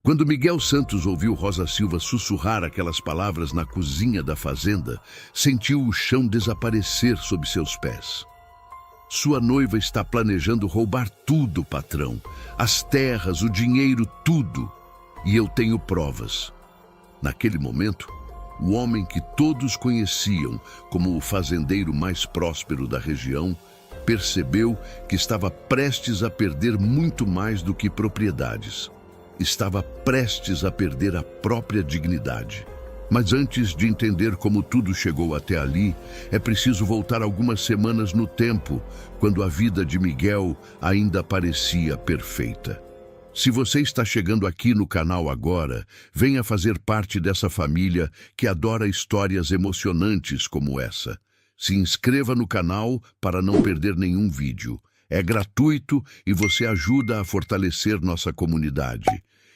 Quando Miguel Santos ouviu Rosa Silva sussurrar aquelas palavras na cozinha da fazenda, sentiu o chão desaparecer sob seus pés. Sua noiva está planejando roubar tudo, patrão. As terras, o dinheiro, tudo. E eu tenho provas. Naquele momento, o homem que todos conheciam como o fazendeiro mais próspero da região percebeu que estava prestes a perder muito mais do que propriedades. Estava prestes a perder a própria dignidade. Mas antes de entender como tudo chegou até ali, é preciso voltar algumas semanas no tempo, quando a vida de Miguel ainda parecia perfeita. Se você está chegando aqui no canal agora, venha fazer parte dessa família que adora histórias emocionantes como essa. Se inscreva no canal para não perder nenhum vídeo. É gratuito e você ajuda a fortalecer nossa comunidade.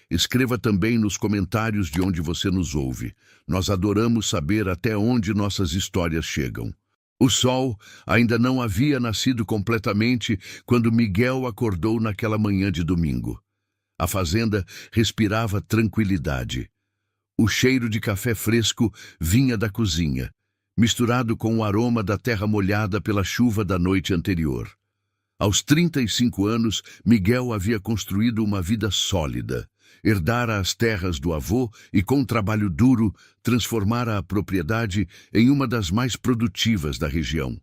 Escreva também nos comentários de onde você nos ouve. Nós adoramos saber até onde nossas histórias chegam. O sol ainda não havia nascido completamente quando Miguel acordou naquela manhã de domingo. A fazenda respirava tranquilidade. O cheiro de café fresco vinha da cozinha, misturado com o aroma da terra molhada pela chuva da noite anterior. Aos 35 anos, Miguel havia construído uma vida sólida. Herdara as terras do avô e, com trabalho duro, transformara a propriedade em uma das mais produtivas da região.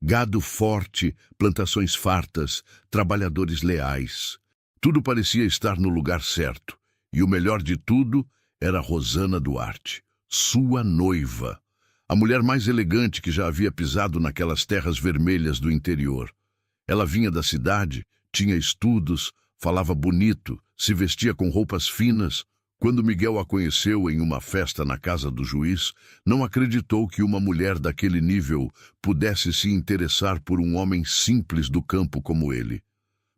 Gado forte, plantações fartas, trabalhadores leais. Tudo parecia estar no lugar certo. E o melhor de tudo era Rosana Duarte, sua noiva. A mulher mais elegante que já havia pisado naquelas terras vermelhas do interior. Ela vinha da cidade, tinha estudos, falava bonito, se vestia com roupas finas. Quando Miguel a conheceu em uma festa na casa do juiz, não acreditou que uma mulher daquele nível pudesse se interessar por um homem simples do campo como ele.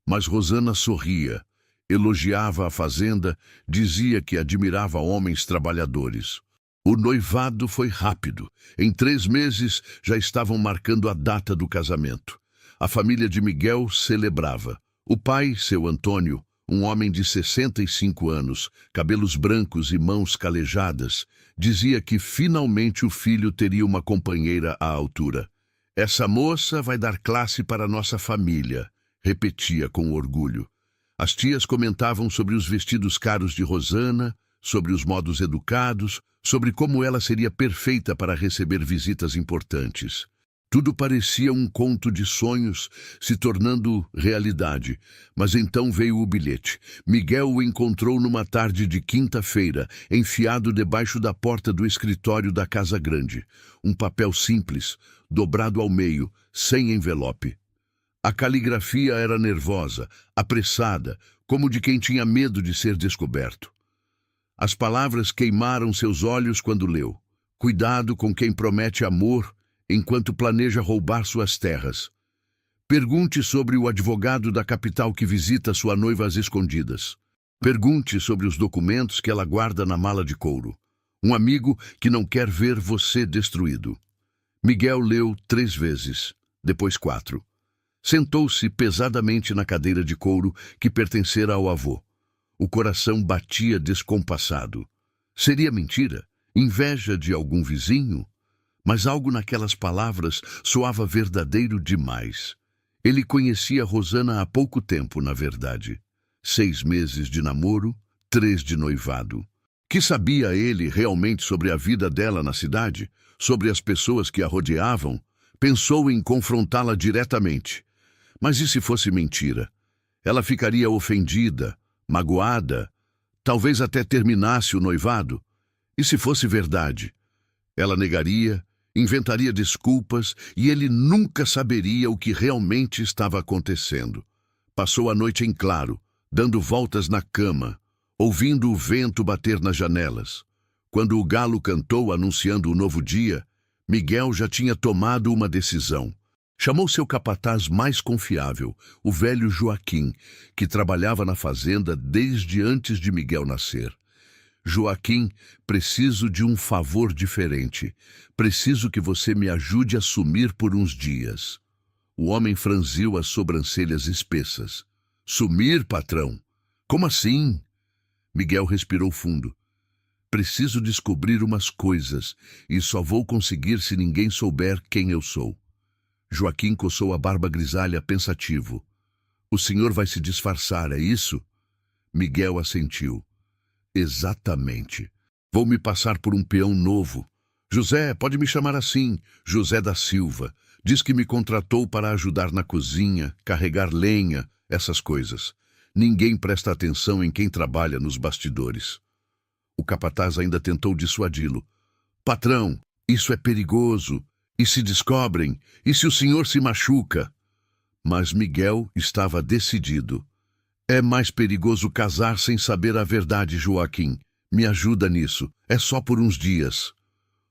Mas Rosana sorria, elogiava a fazenda, dizia que admirava homens trabalhadores. O noivado foi rápido. Em 3 meses já estavam marcando a data do casamento. A família de Miguel celebrava. O pai, seu Antônio, um homem de 65 anos, cabelos brancos e mãos calejadas, dizia que finalmente o filho teria uma companheira à altura. Essa moça vai dar classe para nossa família, repetia com orgulho. As tias comentavam sobre os vestidos caros de Rosana, sobre os modos educados, sobre como ela seria perfeita para receber visitas importantes. Tudo parecia um conto de sonhos se tornando realidade, mas então veio o bilhete. Miguel o encontrou numa tarde de quinta-feira, enfiado debaixo da porta do escritório da Casa Grande. Um papel simples, dobrado ao meio, sem envelope. A caligrafia era nervosa, apressada, como de quem tinha medo de ser descoberto. As palavras queimaram seus olhos quando leu. Cuidado com quem promete amor enquanto planeja roubar suas terras. Pergunte sobre o advogado da capital que visita sua noiva às escondidas. Pergunte sobre os documentos que ela guarda na mala de couro. Um amigo que não quer ver você destruído. Miguel leu 3 vezes, depois 4. Sentou-se pesadamente na cadeira de couro que pertencera ao avô. O coração batia descompassado. Seria mentira? Inveja de algum vizinho? Mas algo naquelas palavras soava verdadeiro demais. Ele conhecia Rosana há pouco tempo, na verdade. 6 meses de namoro, 3 de noivado. Que sabia ele realmente sobre a vida dela na cidade? Sobre as pessoas que a rodeavam? Pensou em confrontá-la diretamente. Mas e se fosse mentira? Ela ficaria ofendida, magoada, talvez até terminasse o noivado. E se fosse verdade? Ela negaria, inventaria desculpas e ele nunca saberia o que realmente estava acontecendo. Passou a noite em claro, dando voltas na cama, ouvindo o vento bater nas janelas. Quando o galo cantou anunciando o novo dia, Miguel já tinha tomado uma decisão. Chamou seu capataz mais confiável, o velho Joaquim, que trabalhava na fazenda desde antes de Miguel nascer. Joaquim, preciso de um favor diferente. Preciso que você me ajude a sumir por uns dias. O homem franziu as sobrancelhas espessas. Sumir, patrão? Como assim? Miguel respirou fundo. Preciso descobrir umas coisas, e só vou conseguir se ninguém souber quem eu sou. Joaquim coçou a barba grisalha pensativo. O senhor vai se disfarçar, é isso? Miguel assentiu. Exatamente. Vou me passar por um peão novo. José, pode me chamar assim, José da Silva. Diz que me contratou para ajudar na cozinha, carregar lenha, essas coisas. Ninguém presta atenção em quem trabalha nos bastidores. O capataz ainda tentou dissuadi-lo. Patrão, isso é perigoso. E se descobrem? E se o senhor se machuca? Mas Miguel estava decidido. É mais perigoso casar sem saber a verdade, Joaquim. Me ajuda nisso. É só por uns dias.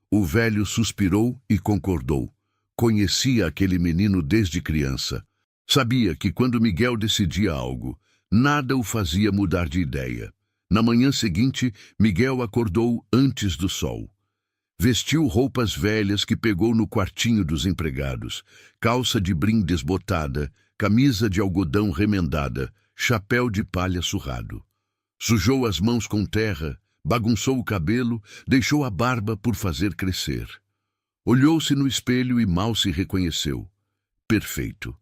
O velho suspirou e concordou. Conhecia aquele menino desde criança. Sabia que quando Miguel decidia algo, nada o fazia mudar de ideia. Na manhã seguinte, Miguel acordou antes do sol. Vestiu roupas velhas que pegou no quartinho dos empregados, calça de brim desbotada, camisa de algodão remendada, chapéu de palha surrado. Sujou as mãos com terra, bagunçou o cabelo, deixou a barba por fazer crescer. Olhou-se no espelho e mal se reconheceu. Perfeito.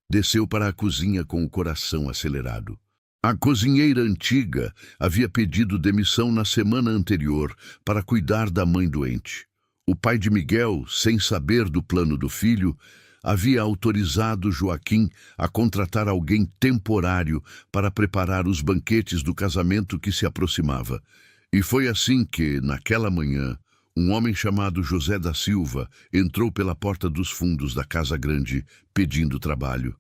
Desceu para a cozinha com o coração acelerado. A cozinheira antiga havia pedido demissão na semana anterior para cuidar da mãe doente. O pai de Miguel, sem saber do plano do filho, havia autorizado Joaquim a contratar alguém temporário para preparar os banquetes do casamento que se aproximava. E foi assim que, naquela manhã, um homem chamado José da Silva entrou pela porta dos fundos da casa grande, pedindo trabalho.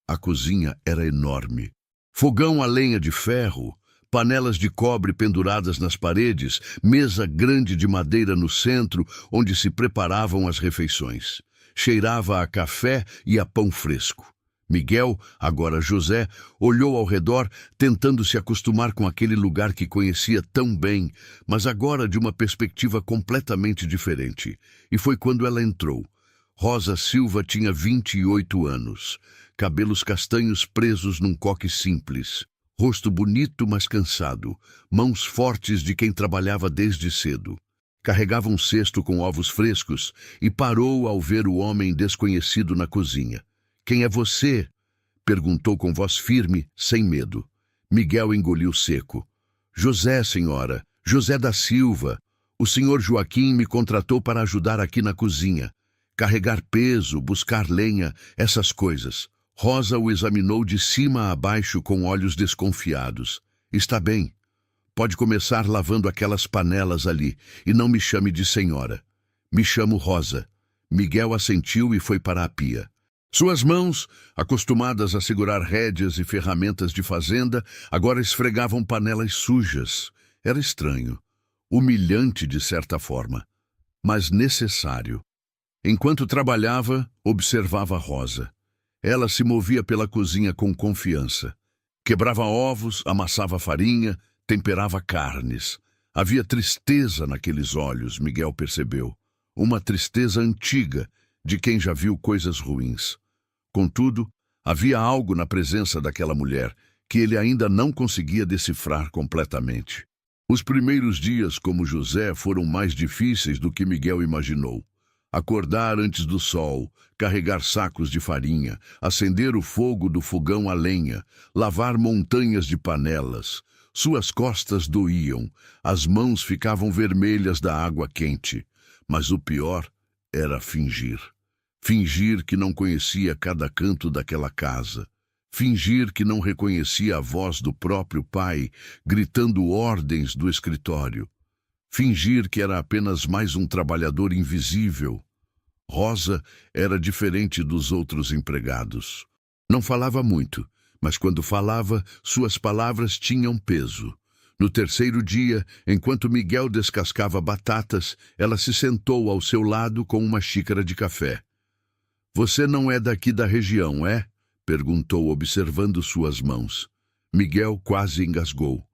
A cozinha era enorme. Fogão a lenha de ferro, panelas de cobre penduradas nas paredes, mesa grande de madeira no centro, onde se preparavam as refeições. Cheirava a café e a pão fresco. Miguel, agora José, olhou ao redor, tentando se acostumar com aquele lugar que conhecia tão bem, mas agora de uma perspectiva completamente diferente. E foi quando ela entrou. Rosa Silva tinha 28 anos, cabelos castanhos presos num coque simples, rosto bonito mas cansado, mãos fortes de quem trabalhava desde cedo. Carregava um cesto com ovos frescos e parou ao ver o homem desconhecido na cozinha. Quem é você? Perguntou com voz firme, sem medo. Miguel engoliu seco. José, senhora, José da Silva. O senhor Joaquim me contratou para ajudar aqui na cozinha. Carregar peso, buscar lenha, essas coisas. Rosa o examinou de cima a baixo com olhos desconfiados. Está bem. Pode começar lavando aquelas panelas ali, e não me chame de senhora. Me chamo Rosa. Miguel assentiu e foi para a pia. Suas mãos, acostumadas a segurar rédeas e ferramentas de fazenda, agora esfregavam panelas sujas. Era estranho, humilhante de certa forma, mas necessário. Enquanto trabalhava, observava Rosa. Ela se movia pela cozinha com confiança. Quebrava ovos, amassava farinha, temperava carnes. Havia tristeza naqueles olhos, Miguel percebeu. Uma tristeza antiga, de quem já viu coisas ruins. Contudo, havia algo na presença daquela mulher que ele ainda não conseguia decifrar completamente. Os primeiros dias como José foram mais difíceis do que Miguel imaginou. Acordar antes do sol, carregar sacos de farinha, acender o fogo do fogão a lenha, lavar montanhas de panelas. Suas costas doíam, as mãos ficavam vermelhas da água quente. Mas o pior era fingir. Fingir que não conhecia cada canto daquela casa. Fingir que não reconhecia a voz do próprio pai, gritando ordens do escritório. Fingir que era apenas mais um trabalhador invisível. Rosa era diferente dos outros empregados. Não falava muito, mas quando falava, suas palavras tinham peso. No terceiro dia, enquanto Miguel descascava batatas, ela se sentou ao seu lado com uma xícara de café. Você não é daqui da região, é? Perguntou, observando suas mãos. Miguel quase engasgou.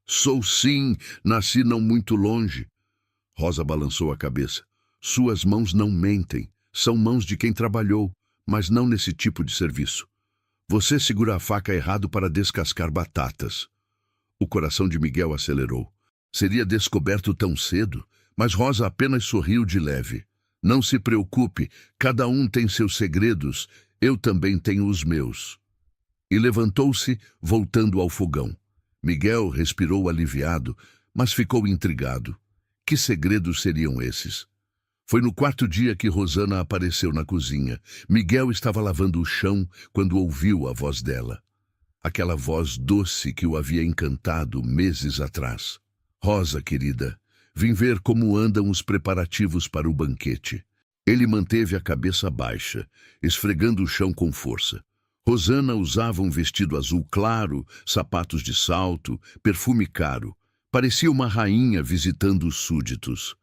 Sou sim, nasci não muito longe. Rosa balançou a cabeça. Suas mãos não mentem. São mãos de quem trabalhou, mas não nesse tipo de serviço. Você segura a faca errado para descascar batatas. O coração de Miguel acelerou. Seria descoberto tão cedo, mas Rosa apenas sorriu de leve. Não se preocupe, cada um tem seus segredos, eu também tenho os meus. E levantou-se, voltando ao fogão. Miguel respirou aliviado, mas ficou intrigado. Que segredos seriam esses? Foi no quarto dia que Rosana apareceu na cozinha. Miguel estava lavando o chão quando ouviu a voz dela. Aquela voz doce que o havia encantado meses atrás. Rosa, querida, vim ver como andam os preparativos para o banquete. Ele manteve a cabeça baixa, esfregando o chão com força. Rosana usava um vestido azul claro, sapatos de salto, perfume caro. Parecia uma rainha visitando os súditos.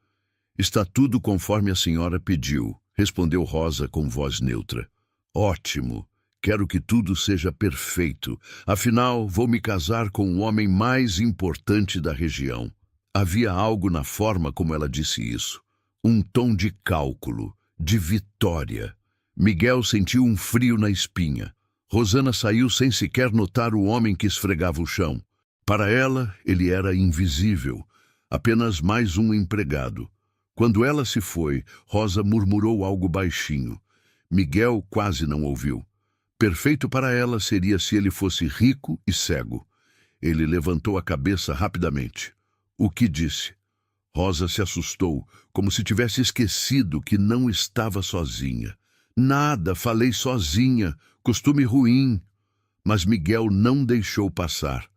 Está tudo conforme a senhora pediu, respondeu Rosa com voz neutra. Ótimo. Quero que tudo seja perfeito. Afinal, vou me casar com o homem mais importante da região. Havia algo na forma como ela disse isso. Um tom de cálculo, de vitória. Miguel sentiu um frio na espinha. Rosana saiu sem sequer notar o homem que esfregava o chão. Para ela, ele era invisível, apenas mais um empregado. Quando ela se foi, Rosa murmurou algo baixinho. Miguel quase não ouviu. Perfeito para ela seria se ele fosse rico e cego. Ele levantou a cabeça rapidamente. O que disse? Rosa se assustou, como se tivesse esquecido que não estava sozinha. Nada, falei sozinha, costume ruim. Mas Miguel não deixou passar.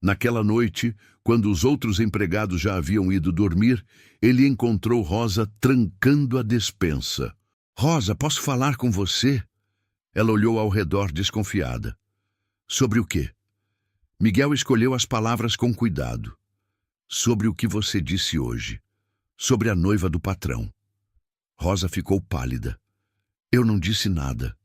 Naquela noite, quando os outros empregados já haviam ido dormir, ele encontrou Rosa trancando a despensa. Rosa, posso falar com você? Ela olhou ao redor desconfiada. Sobre o quê? Miguel escolheu as palavras com cuidado. Sobre o que você disse hoje. Sobre a noiva do patrão. Rosa ficou pálida. Eu não disse nada.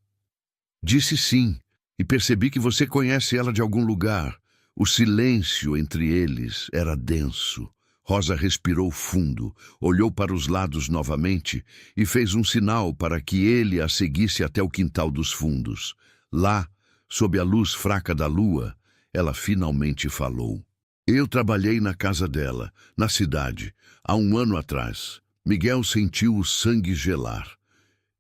Disse sim, e percebi que você conhece ela de algum lugar. O silêncio entre eles era denso. Rosa respirou fundo, olhou para os lados novamente e fez um sinal para que ele a seguisse até o quintal dos fundos. Lá, sob a luz fraca da lua, ela finalmente falou. Eu trabalhei na casa dela, na cidade, há 1 ano atrás. Miguel sentiu o sangue gelar.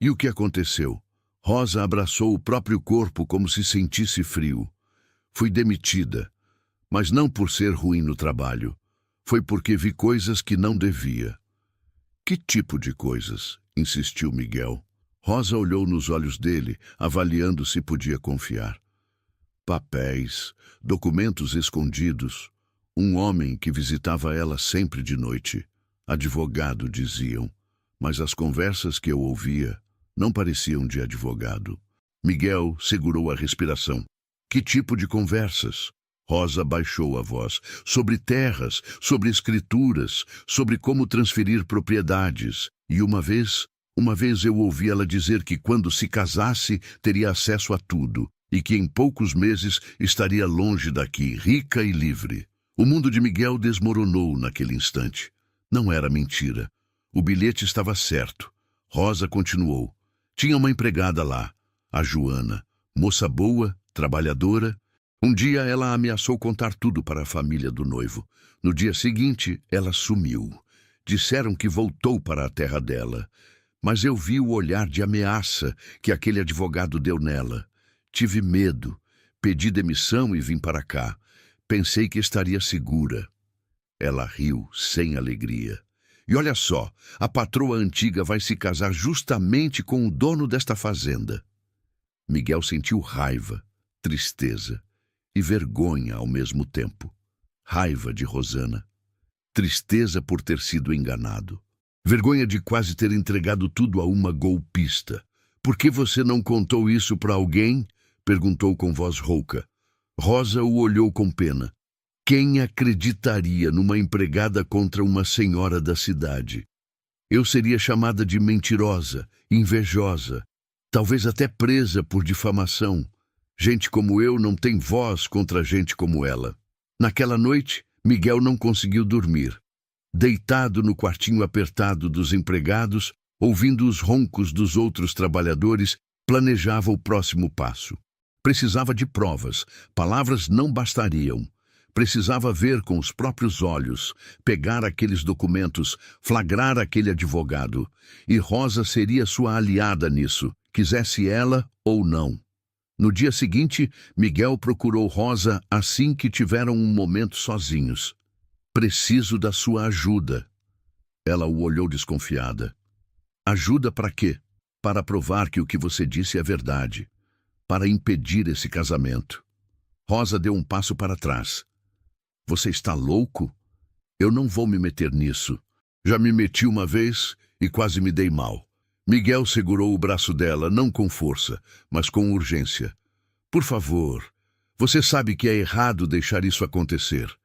E o que aconteceu? Rosa abraçou o próprio corpo como se sentisse frio. Fui demitida, mas não por ser ruim no trabalho. Foi porque vi coisas que não devia. Que tipo de coisas? Insistiu Miguel. Rosa olhou nos olhos dele, avaliando se podia confiar. Papéis, documentos escondidos. Um homem que visitava ela sempre de noite. Advogado, diziam. Mas as conversas que eu ouvia não pareciam de advogado. Miguel segurou a respiração. Que tipo de conversas? Rosa baixou a voz. Sobre terras, sobre escrituras, sobre como transferir propriedades. E uma vez eu ouvi ela dizer que quando se casasse teria acesso a tudo e que em poucos meses estaria longe daqui, rica e livre. O mundo de Miguel desmoronou naquele instante. Não era mentira. O bilhete estava certo. Rosa continuou. Tinha uma empregada lá, a Joana, moça boa, trabalhadora. Um dia ela ameaçou contar tudo para a família do noivo. No dia seguinte, ela sumiu. Disseram que voltou para a terra dela. Mas eu vi o olhar de ameaça que aquele advogado deu nela. Tive medo. Pedi demissão e vim para cá. Pensei que estaria segura. Ela riu, sem alegria. E olha só, a patroa antiga vai se casar justamente com o dono desta fazenda. Miguel sentiu raiva, tristeza e vergonha ao mesmo tempo. Raiva de Rosana. Tristeza por ter sido enganado. Vergonha de quase ter entregado tudo a uma golpista. Por que você não contou isso para alguém? Perguntou com voz rouca. Rosa o olhou com pena. Quem acreditaria numa empregada contra uma senhora da cidade? Eu seria chamada de mentirosa, invejosa, talvez até presa por difamação. Gente como eu não tem voz contra gente como ela. Naquela noite, Miguel não conseguiu dormir. Deitado no quartinho apertado dos empregados, ouvindo os roncos dos outros trabalhadores, planejava o próximo passo. Precisava de provas, palavras não bastariam. Precisava ver com os próprios olhos, pegar aqueles documentos, flagrar aquele advogado. E Rosa seria sua aliada nisso, quisesse ela ou não. No dia seguinte, Miguel procurou Rosa assim que tiveram um momento sozinhos. Preciso da sua ajuda. Ela o olhou desconfiada. Ajuda para quê? Para provar que o que você disse é verdade. Para impedir esse casamento. Rosa deu um passo para trás. Você está louco? Eu não vou me meter nisso. Já me meti uma vez e quase me dei mal. Miguel segurou o braço dela, não com força, mas com urgência. Por favor, você sabe que é errado deixar isso acontecer.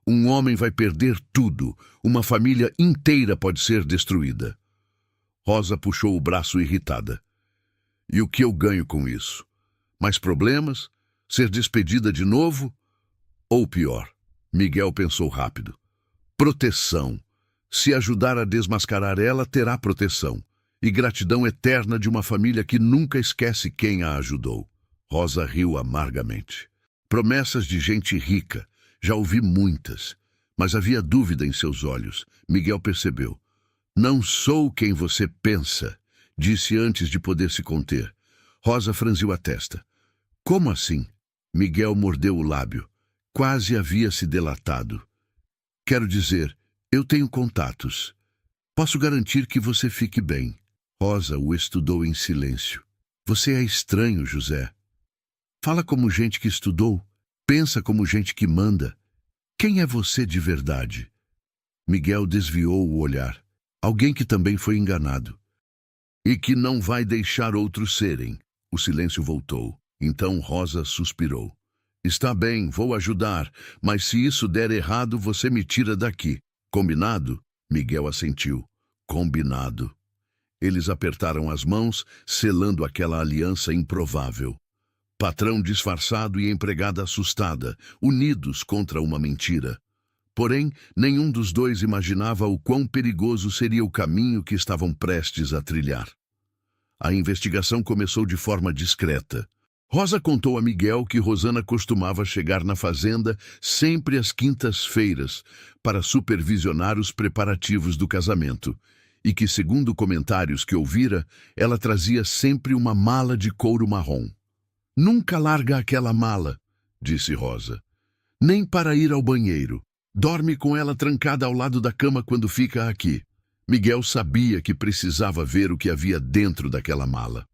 Um homem vai perder tudo. Uma família inteira pode ser destruída. Rosa puxou o braço irritada. E o que eu ganho com isso? Mais problemas? Ser despedida de novo? Ou pior? Miguel pensou rápido. Proteção. Se ajudar a desmascarar ela, terá proteção. E gratidão eterna de uma família que nunca esquece quem a ajudou. Rosa riu amargamente. Promessas de gente rica. Já ouvi muitas. Mas havia dúvida em seus olhos. Miguel percebeu. Não sou quem você pensa, disse antes de poder se conter. Rosa franziu a testa. Como assim? Miguel mordeu o lábio. Quase havia se delatado. Quero dizer, eu tenho contatos. Posso garantir que você fique bem. Rosa o estudou em silêncio. Você é estranho, José. Fala como gente que estudou. Pensa como gente que manda. Quem é você de verdade? Miguel desviou o olhar. Alguém que também foi enganado. E que não vai deixar outros serem. O silêncio voltou. Então Rosa suspirou. Está bem, vou ajudar, mas se isso der errado, você me tira daqui. Combinado? Miguel assentiu. Combinado. Eles apertaram as mãos, selando aquela aliança improvável. Patrão disfarçado e empregada assustada, unidos contra uma mentira. Porém, nenhum dos dois imaginava o quão perigoso seria o caminho que estavam prestes a trilhar. A investigação começou de forma discreta. Rosa contou a Miguel que Rosana costumava chegar na fazenda sempre às quintas-feiras para supervisionar os preparativos do casamento e que, segundo comentários que ouvira, ela trazia sempre uma mala de couro marrom. Nunca larga aquela mala, disse Rosa. Nem para ir ao banheiro. Dorme com ela trancada ao lado da cama quando fica aqui. Miguel sabia que precisava ver o que havia dentro daquela mala.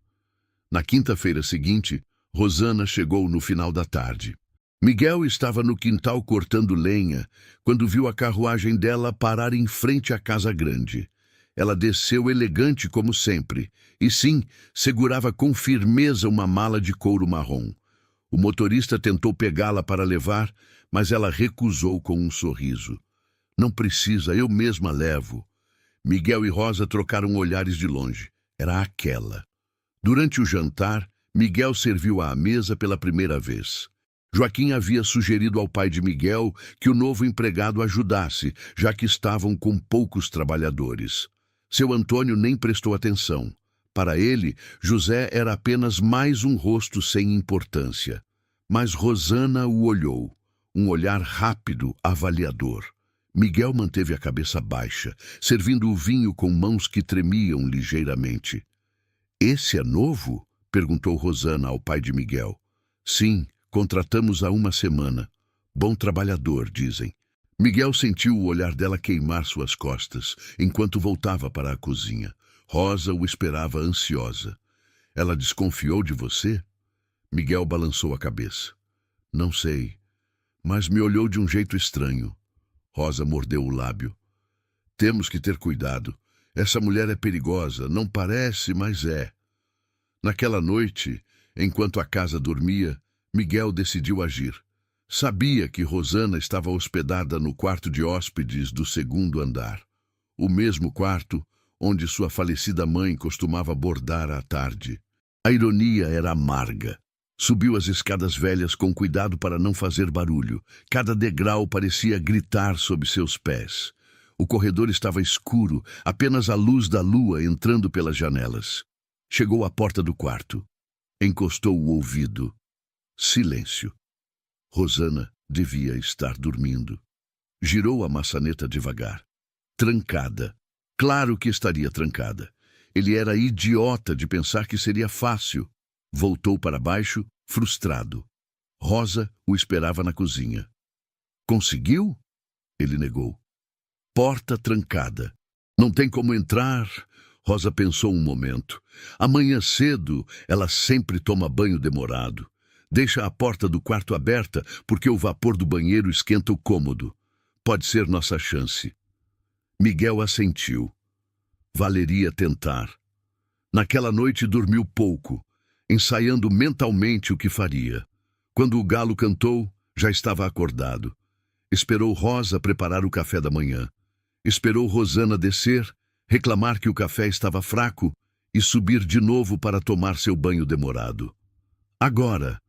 Na quinta-feira seguinte, Rosana chegou no final da tarde. Miguel estava no quintal cortando lenha quando viu a carruagem dela parar em frente à casa grande. Ela desceu elegante como sempre, e sim, segurava com firmeza uma mala de couro marrom. O motorista tentou pegá-la para levar, mas ela recusou com um sorriso. Não precisa, eu mesma levo. Miguel e Rosa trocaram olhares de longe. Era aquela. Durante o jantar, Miguel serviu à mesa pela primeira vez. Joaquim havia sugerido ao pai de Miguel que o novo empregado ajudasse, já que estavam com poucos trabalhadores. Seu Antônio nem prestou atenção. Para ele, José era apenas mais um rosto sem importância. Mas Rosana o olhou, um olhar rápido, avaliador. Miguel manteve a cabeça baixa, servindo o vinho com mãos que tremiam ligeiramente. Esse é novo? Perguntou Rosana ao pai de Miguel. Sim, contratamos há uma semana. Bom trabalhador, dizem. Miguel sentiu o olhar dela queimar suas costas, enquanto voltava para a cozinha. Rosa o esperava ansiosa. Ela desconfiou de você? Miguel balançou a cabeça. Não sei, mas me olhou de um jeito estranho. Rosa mordeu o lábio. Temos que ter cuidado. Essa mulher é perigosa, não parece, mas é. Naquela noite, enquanto a casa dormia, Miguel decidiu agir. Sabia que Rosana estava hospedada no quarto de hóspedes do segundo andar. O mesmo quarto onde sua falecida mãe costumava bordar à tarde. A ironia era amarga. Subiu as escadas velhas com cuidado para não fazer barulho. Cada degrau parecia gritar sob seus pés. O corredor estava escuro, apenas a luz da lua entrando pelas janelas. Chegou à porta do quarto. Encostou o ouvido. Silêncio. Rosana Devia estar dormindo. Girou a maçaneta devagar. Trancada. Claro que estaria trancada. Ele era idiota de pensar que seria fácil. Voltou para baixo, frustrado. Rosa o esperava na cozinha. Conseguiu? Ele negou. Porta trancada. Não tem como entrar. Rosa pensou um momento. Amanhã cedo, ela sempre toma banho demorado. Deixa a porta do quarto aberta porque o vapor do banheiro esquenta o cômodo. Pode ser nossa chance. Miguel assentiu. Valeria tentar. Naquela noite dormiu pouco, ensaiando mentalmente o que faria. Quando o galo cantou, já estava acordado. Esperou Rosa preparar o café da manhã. Esperou Rosana descer, reclamar que o café estava fraco e subir de novo para tomar seu banho demorado. Agora,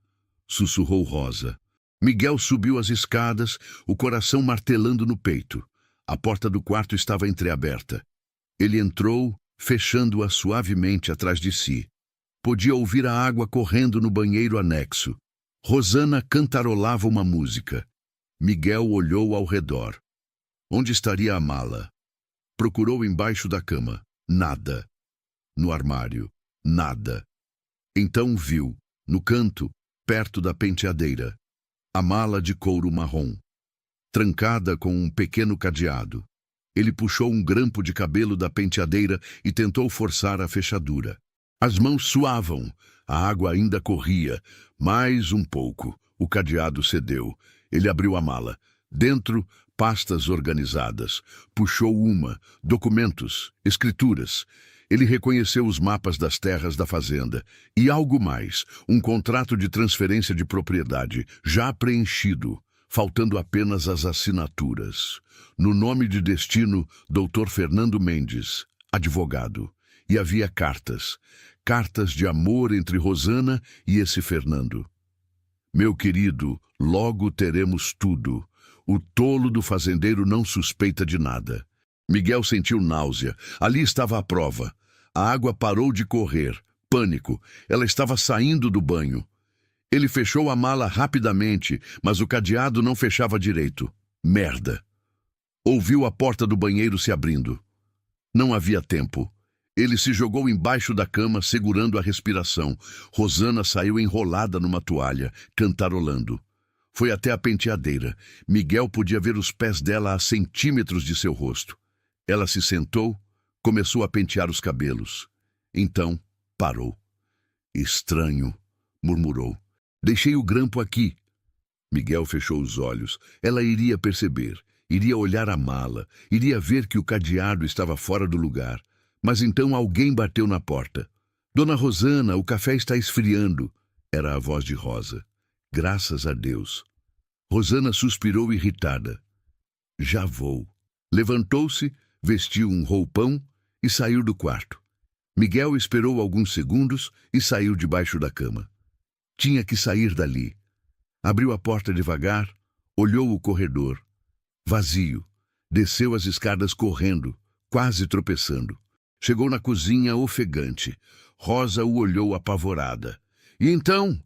sussurrou Rosa. Miguel subiu as escadas, o coração martelando no peito. A porta do quarto estava entreaberta. Ele entrou, fechando-a suavemente atrás de si. Podia ouvir a água correndo no banheiro anexo. Rosana cantarolava uma música. Miguel olhou ao redor. Onde estaria a mala? Procurou embaixo da cama. Nada. No armário. Nada. Então viu, no canto, perto da penteadeira, a mala de couro marrom, trancada com um pequeno cadeado. Ele puxou um grampo de cabelo da penteadeira e tentou forçar a fechadura. As mãos suavam, a água ainda corria. Mais um pouco. O cadeado cedeu. Ele abriu a mala. Dentro, pastas organizadas. Puxou uma, documentos, escrituras. Ele reconheceu os mapas das terras da fazenda. E algo mais, um contrato de transferência de propriedade, já preenchido, faltando apenas as assinaturas. No nome de destino, Dr. Fernando Mendes, advogado. E havia cartas. Cartas de amor entre Rosana e esse Fernando. Meu querido, logo teremos tudo. O tolo do fazendeiro não suspeita de nada. Miguel sentiu náusea. Ali estava a prova. A água parou de correr. Pânico. Ela estava saindo do banho. Ele fechou a mala rapidamente, mas o cadeado não fechava direito. Merda. Ouviu a porta do banheiro se abrindo. Não havia tempo. Ele se jogou embaixo da cama, segurando a respiração. Rosana saiu enrolada numa toalha, cantarolando. Foi até a penteadeira. Miguel podia ver os pés dela a centímetros de seu rosto. Ela se sentou, começou a pentear os cabelos. Então, parou. Estranho, murmurou. Deixei o grampo aqui. Miguel fechou os olhos. Ela iria perceber, iria olhar a mala, iria ver que o cadeado estava fora do lugar. Mas então alguém bateu na porta. Dona Rosana, o café está esfriando. Era a voz de Rosa. Graças a Deus. Rosana suspirou irritada. Já vou. Levantou-se, vestiu um roupão e saiu do quarto. Miguel esperou alguns segundos e saiu debaixo da cama. Tinha que sair dali. Abriu a porta devagar, olhou o corredor. Vazio. Desceu as escadas correndo, quase tropeçando. Chegou na cozinha ofegante. Rosa o olhou apavorada. E então?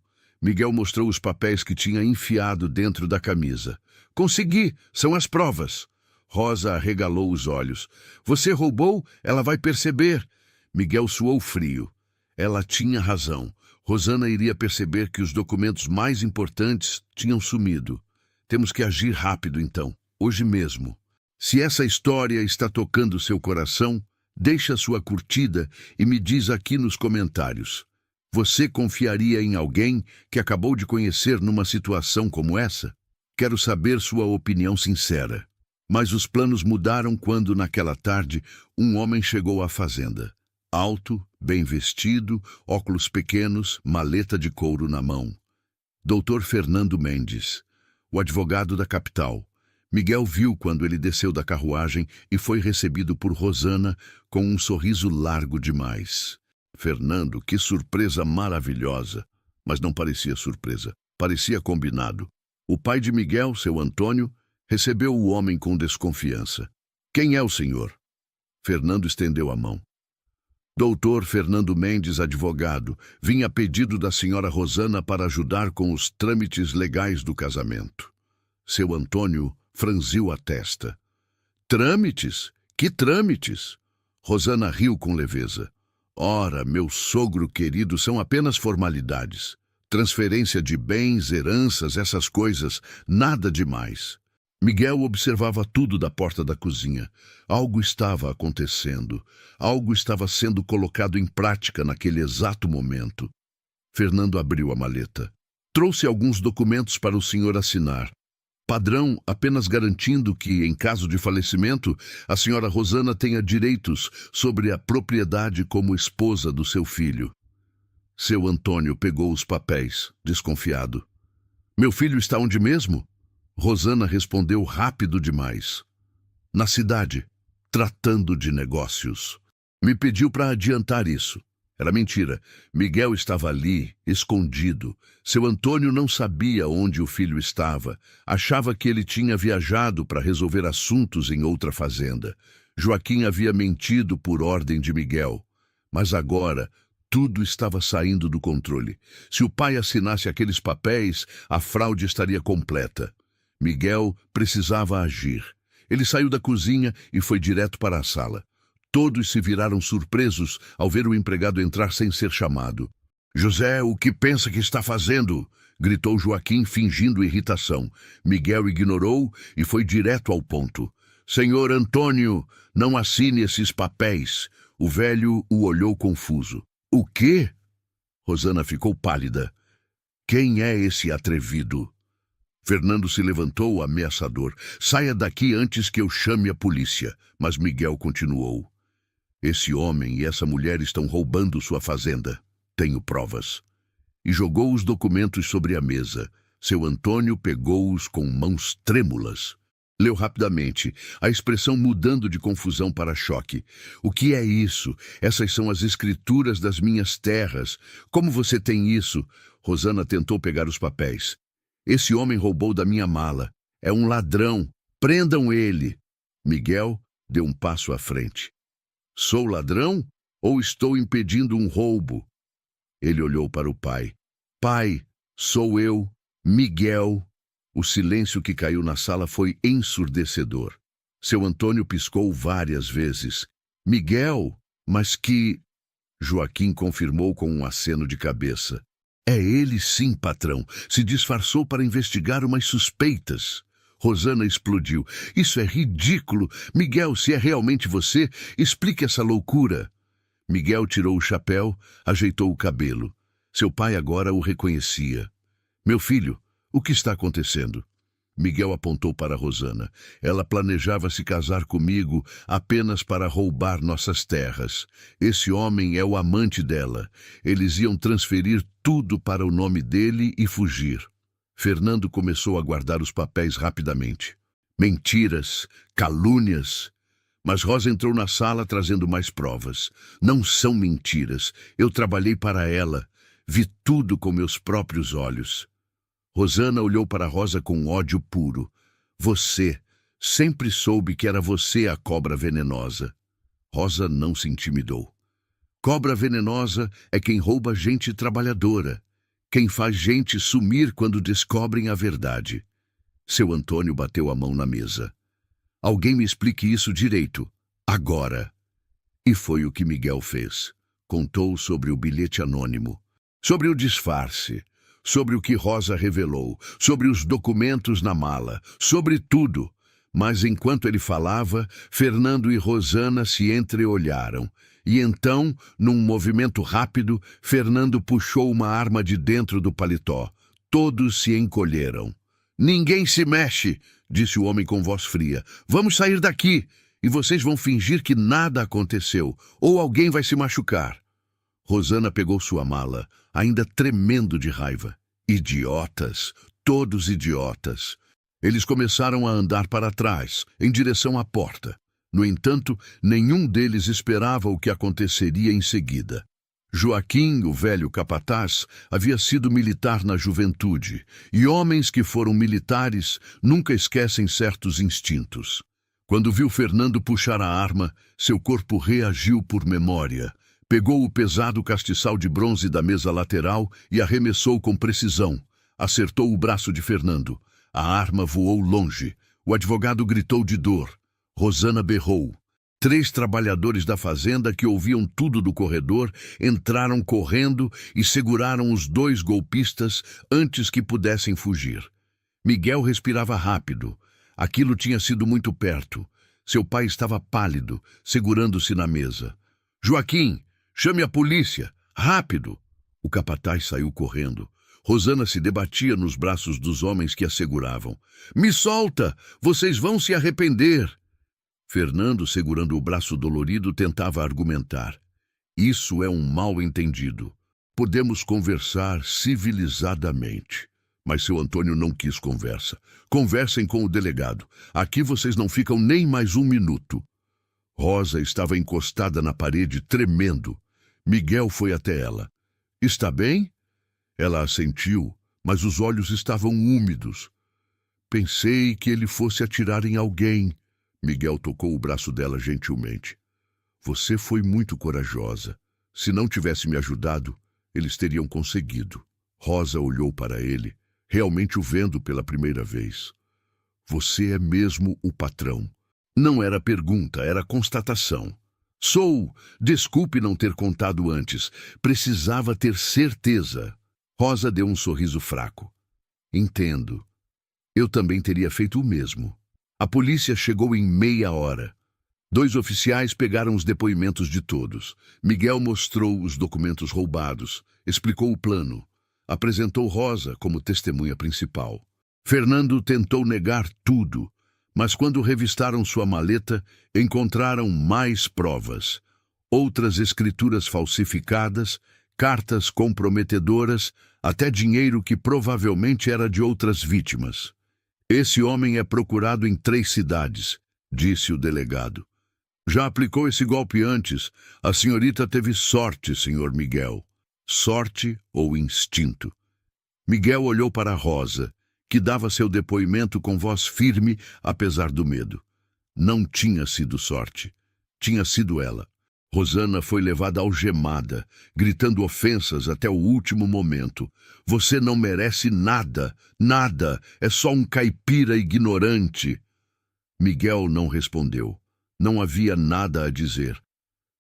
Miguel mostrou os papéis que tinha enfiado dentro da camisa. Consegui, são as provas. Rosa arregalou os olhos. Você roubou? Ela vai perceber. Miguel suou frio. Ela tinha razão. Rosana iria perceber que os documentos mais importantes tinham sumido. Temos que agir rápido, então. Hoje mesmo. Se essa história está tocando seu coração, deixa sua curtida e me diz aqui nos comentários. Você confiaria em alguém que acabou de conhecer numa situação como essa? Quero saber sua opinião sincera. Mas os planos mudaram quando, naquela tarde, um homem chegou à fazenda. Alto, bem vestido, óculos pequenos, maleta de couro na mão. Dr. Fernando Mendes, o advogado da capital. Miguel viu quando ele desceu da carruagem e foi recebido por Rosana com um sorriso largo demais. Fernando, que surpresa maravilhosa! Mas não parecia surpresa, parecia combinado. O pai de Miguel, seu Antônio, recebeu o homem com desconfiança. Quem é o senhor? Fernando estendeu a mão. Doutor Fernando Mendes, advogado, vim a pedido da senhora Rosana para ajudar com os trâmites legais do casamento. Seu Antônio franziu a testa. Trâmites? Que trâmites? Rosana riu com leveza. Ora, meu sogro querido, são apenas formalidades. Transferência de bens, heranças, essas coisas, nada demais. Miguel observava tudo da porta da cozinha. Algo estava acontecendo. Algo estava sendo colocado em prática naquele exato momento. Fernando abriu a maleta. Trouxe alguns documentos para o senhor assinar. Padrão apenas garantindo que, em caso de falecimento, a senhora Rosana tenha direitos sobre a propriedade como esposa do seu filho. Seu Antônio pegou os papéis, desconfiado. Meu filho está onde mesmo? Rosana respondeu rápido demais. Na cidade, tratando de negócios. Me pediu para adiantar isso. Era mentira. Miguel estava ali, escondido. Seu Antônio não sabia onde o filho estava. Achava que ele tinha viajado para resolver assuntos em outra fazenda. Joaquim havia mentido por ordem de Miguel. Mas agora, tudo estava saindo do controle. Se o pai assinasse aqueles papéis, a fraude estaria completa. Miguel precisava agir. Ele saiu da cozinha e foi direto para a sala. Todos se viraram surpresos ao ver o empregado entrar sem ser chamado. José, o que pensa que está fazendo? Gritou Joaquim, fingindo irritação. Miguel ignorou e foi direto ao ponto. Senhor Antônio, não assine esses papéis. O velho o olhou confuso. O quê? Rosana ficou pálida. Quem é esse atrevido? Fernando se levantou, ameaçador. Saia daqui antes que eu chame a polícia. Mas Miguel continuou. Esse homem e essa mulher estão roubando sua fazenda. Tenho provas. E jogou os documentos sobre a mesa. Seu Antônio pegou-os com mãos trêmulas. Leu rapidamente, a expressão mudando de confusão para choque. O que é isso? Essas são as escrituras das minhas terras. Como você tem isso? Rosana tentou pegar os papéis. Esse homem roubou da minha mala. É um ladrão. Prendam ele. Miguel deu um passo à frente. Sou ladrão ou estou impedindo um roubo? Ele olhou para o pai. Pai, sou eu, Miguel. O silêncio que caiu na sala foi ensurdecedor. Seu Antônio piscou várias vezes. Miguel, mas que... Joaquim confirmou com um aceno de cabeça. É ele sim, patrão. Se disfarçou para investigar umas suspeitas. Rosana explodiu. Isso é ridículo. Miguel, se é realmente você, explique essa loucura. Miguel tirou o chapéu, ajeitou o cabelo. Seu pai agora o reconhecia. Meu filho, o que está acontecendo? Miguel apontou para Rosana. Ela planejava se casar comigo apenas para roubar nossas terras. Esse homem é o amante dela. Eles iam transferir tudo para o nome dele e fugir. Fernando começou a guardar os papéis rapidamente. Mentiras, calúnias. Mas Rosa entrou na sala trazendo mais provas. Não são mentiras. Eu trabalhei para ela. Vi tudo com meus próprios olhos. Rosana olhou para Rosa com ódio puro. Você. Sempre soube que era você a cobra venenosa. Rosa não se intimidou. Cobra venenosa é quem rouba gente trabalhadora. Quem faz gente sumir quando descobrem a verdade. Seu Antônio bateu a mão na mesa. Alguém me explique isso direito. Agora. E foi o que Miguel fez. Contou sobre o bilhete anônimo. Sobre o disfarce. Sobre o que Rosa revelou. Sobre os documentos na mala. Sobre tudo. Mas enquanto ele falava, Fernando e Rosana se entreolharam. E então, num movimento rápido, Fernando puxou uma arma de dentro do paletó. Todos se encolheram. Ninguém se mexe, disse o homem com voz fria. Vamos sair daqui, e vocês vão fingir que nada aconteceu, ou alguém vai se machucar. Rosana pegou sua mala, ainda tremendo de raiva. Idiotas, todos idiotas. Eles começaram a andar para trás, em direção à porta. No entanto, nenhum deles esperava o que aconteceria em seguida. Joaquim, o velho capataz, havia sido militar na juventude, e homens que foram militares nunca esquecem certos instintos. Quando viu Fernando puxar a arma, seu corpo reagiu por memória. Pegou o pesado castiçal de bronze da mesa lateral e arremessou com precisão. Acertou o braço de Fernando. A arma voou longe. O advogado gritou de dor. Rosana berrou. 3 trabalhadores da fazenda, que ouviam tudo do corredor, entraram correndo e seguraram os 2 golpistas antes que pudessem fugir. Miguel respirava rápido. Aquilo tinha sido muito perto. Seu pai estava pálido, segurando-se na mesa. Joaquim, chame a polícia! Rápido! O capataz saiu correndo. Rosana se debatia nos braços dos homens que a seguravam. Me solta! Vocês vão se arrepender! Fernando, segurando o braço dolorido, tentava argumentar. Isso é um mal-entendido. Podemos conversar civilizadamente. Mas seu Antônio não quis conversa. Conversem com o delegado. Aqui vocês não ficam nem mais 1 minuto. Rosa estava encostada na parede, tremendo. Miguel foi até ela. Está bem? Ela assentiu, mas os olhos estavam úmidos. Pensei que ele fosse atirar em alguém. Miguel tocou o braço dela gentilmente. Você foi muito corajosa. Se não tivesse me ajudado, eles teriam conseguido. Rosa olhou para ele, realmente o vendo pela primeira vez. Você é mesmo o patrão. Não era pergunta, era constatação. Sou. Desculpe não ter contado antes. Precisava ter certeza. Rosa deu um sorriso fraco. Entendo. Eu também teria feito o mesmo. A polícia chegou em meia hora. 2 oficiais pegaram os depoimentos de todos. Miguel mostrou os documentos roubados, explicou o plano. Apresentou Rosa como testemunha principal. Fernando tentou negar tudo, mas quando revistaram sua maleta, encontraram mais provas. Outras escrituras falsificadas, cartas comprometedoras, até dinheiro que provavelmente era de outras vítimas. Esse homem é procurado em 3 cidades, disse o delegado. Já aplicou esse golpe antes. A senhorita teve sorte, senhor Miguel. Sorte ou instinto? Miguel olhou para Rosa, que dava seu depoimento com voz firme, apesar do medo. Não tinha sido sorte. Tinha sido ela. Rosana foi levada algemada, gritando ofensas até o último momento. Você não merece nada, nada, é só um caipira ignorante. Miguel não respondeu. Não havia nada a dizer.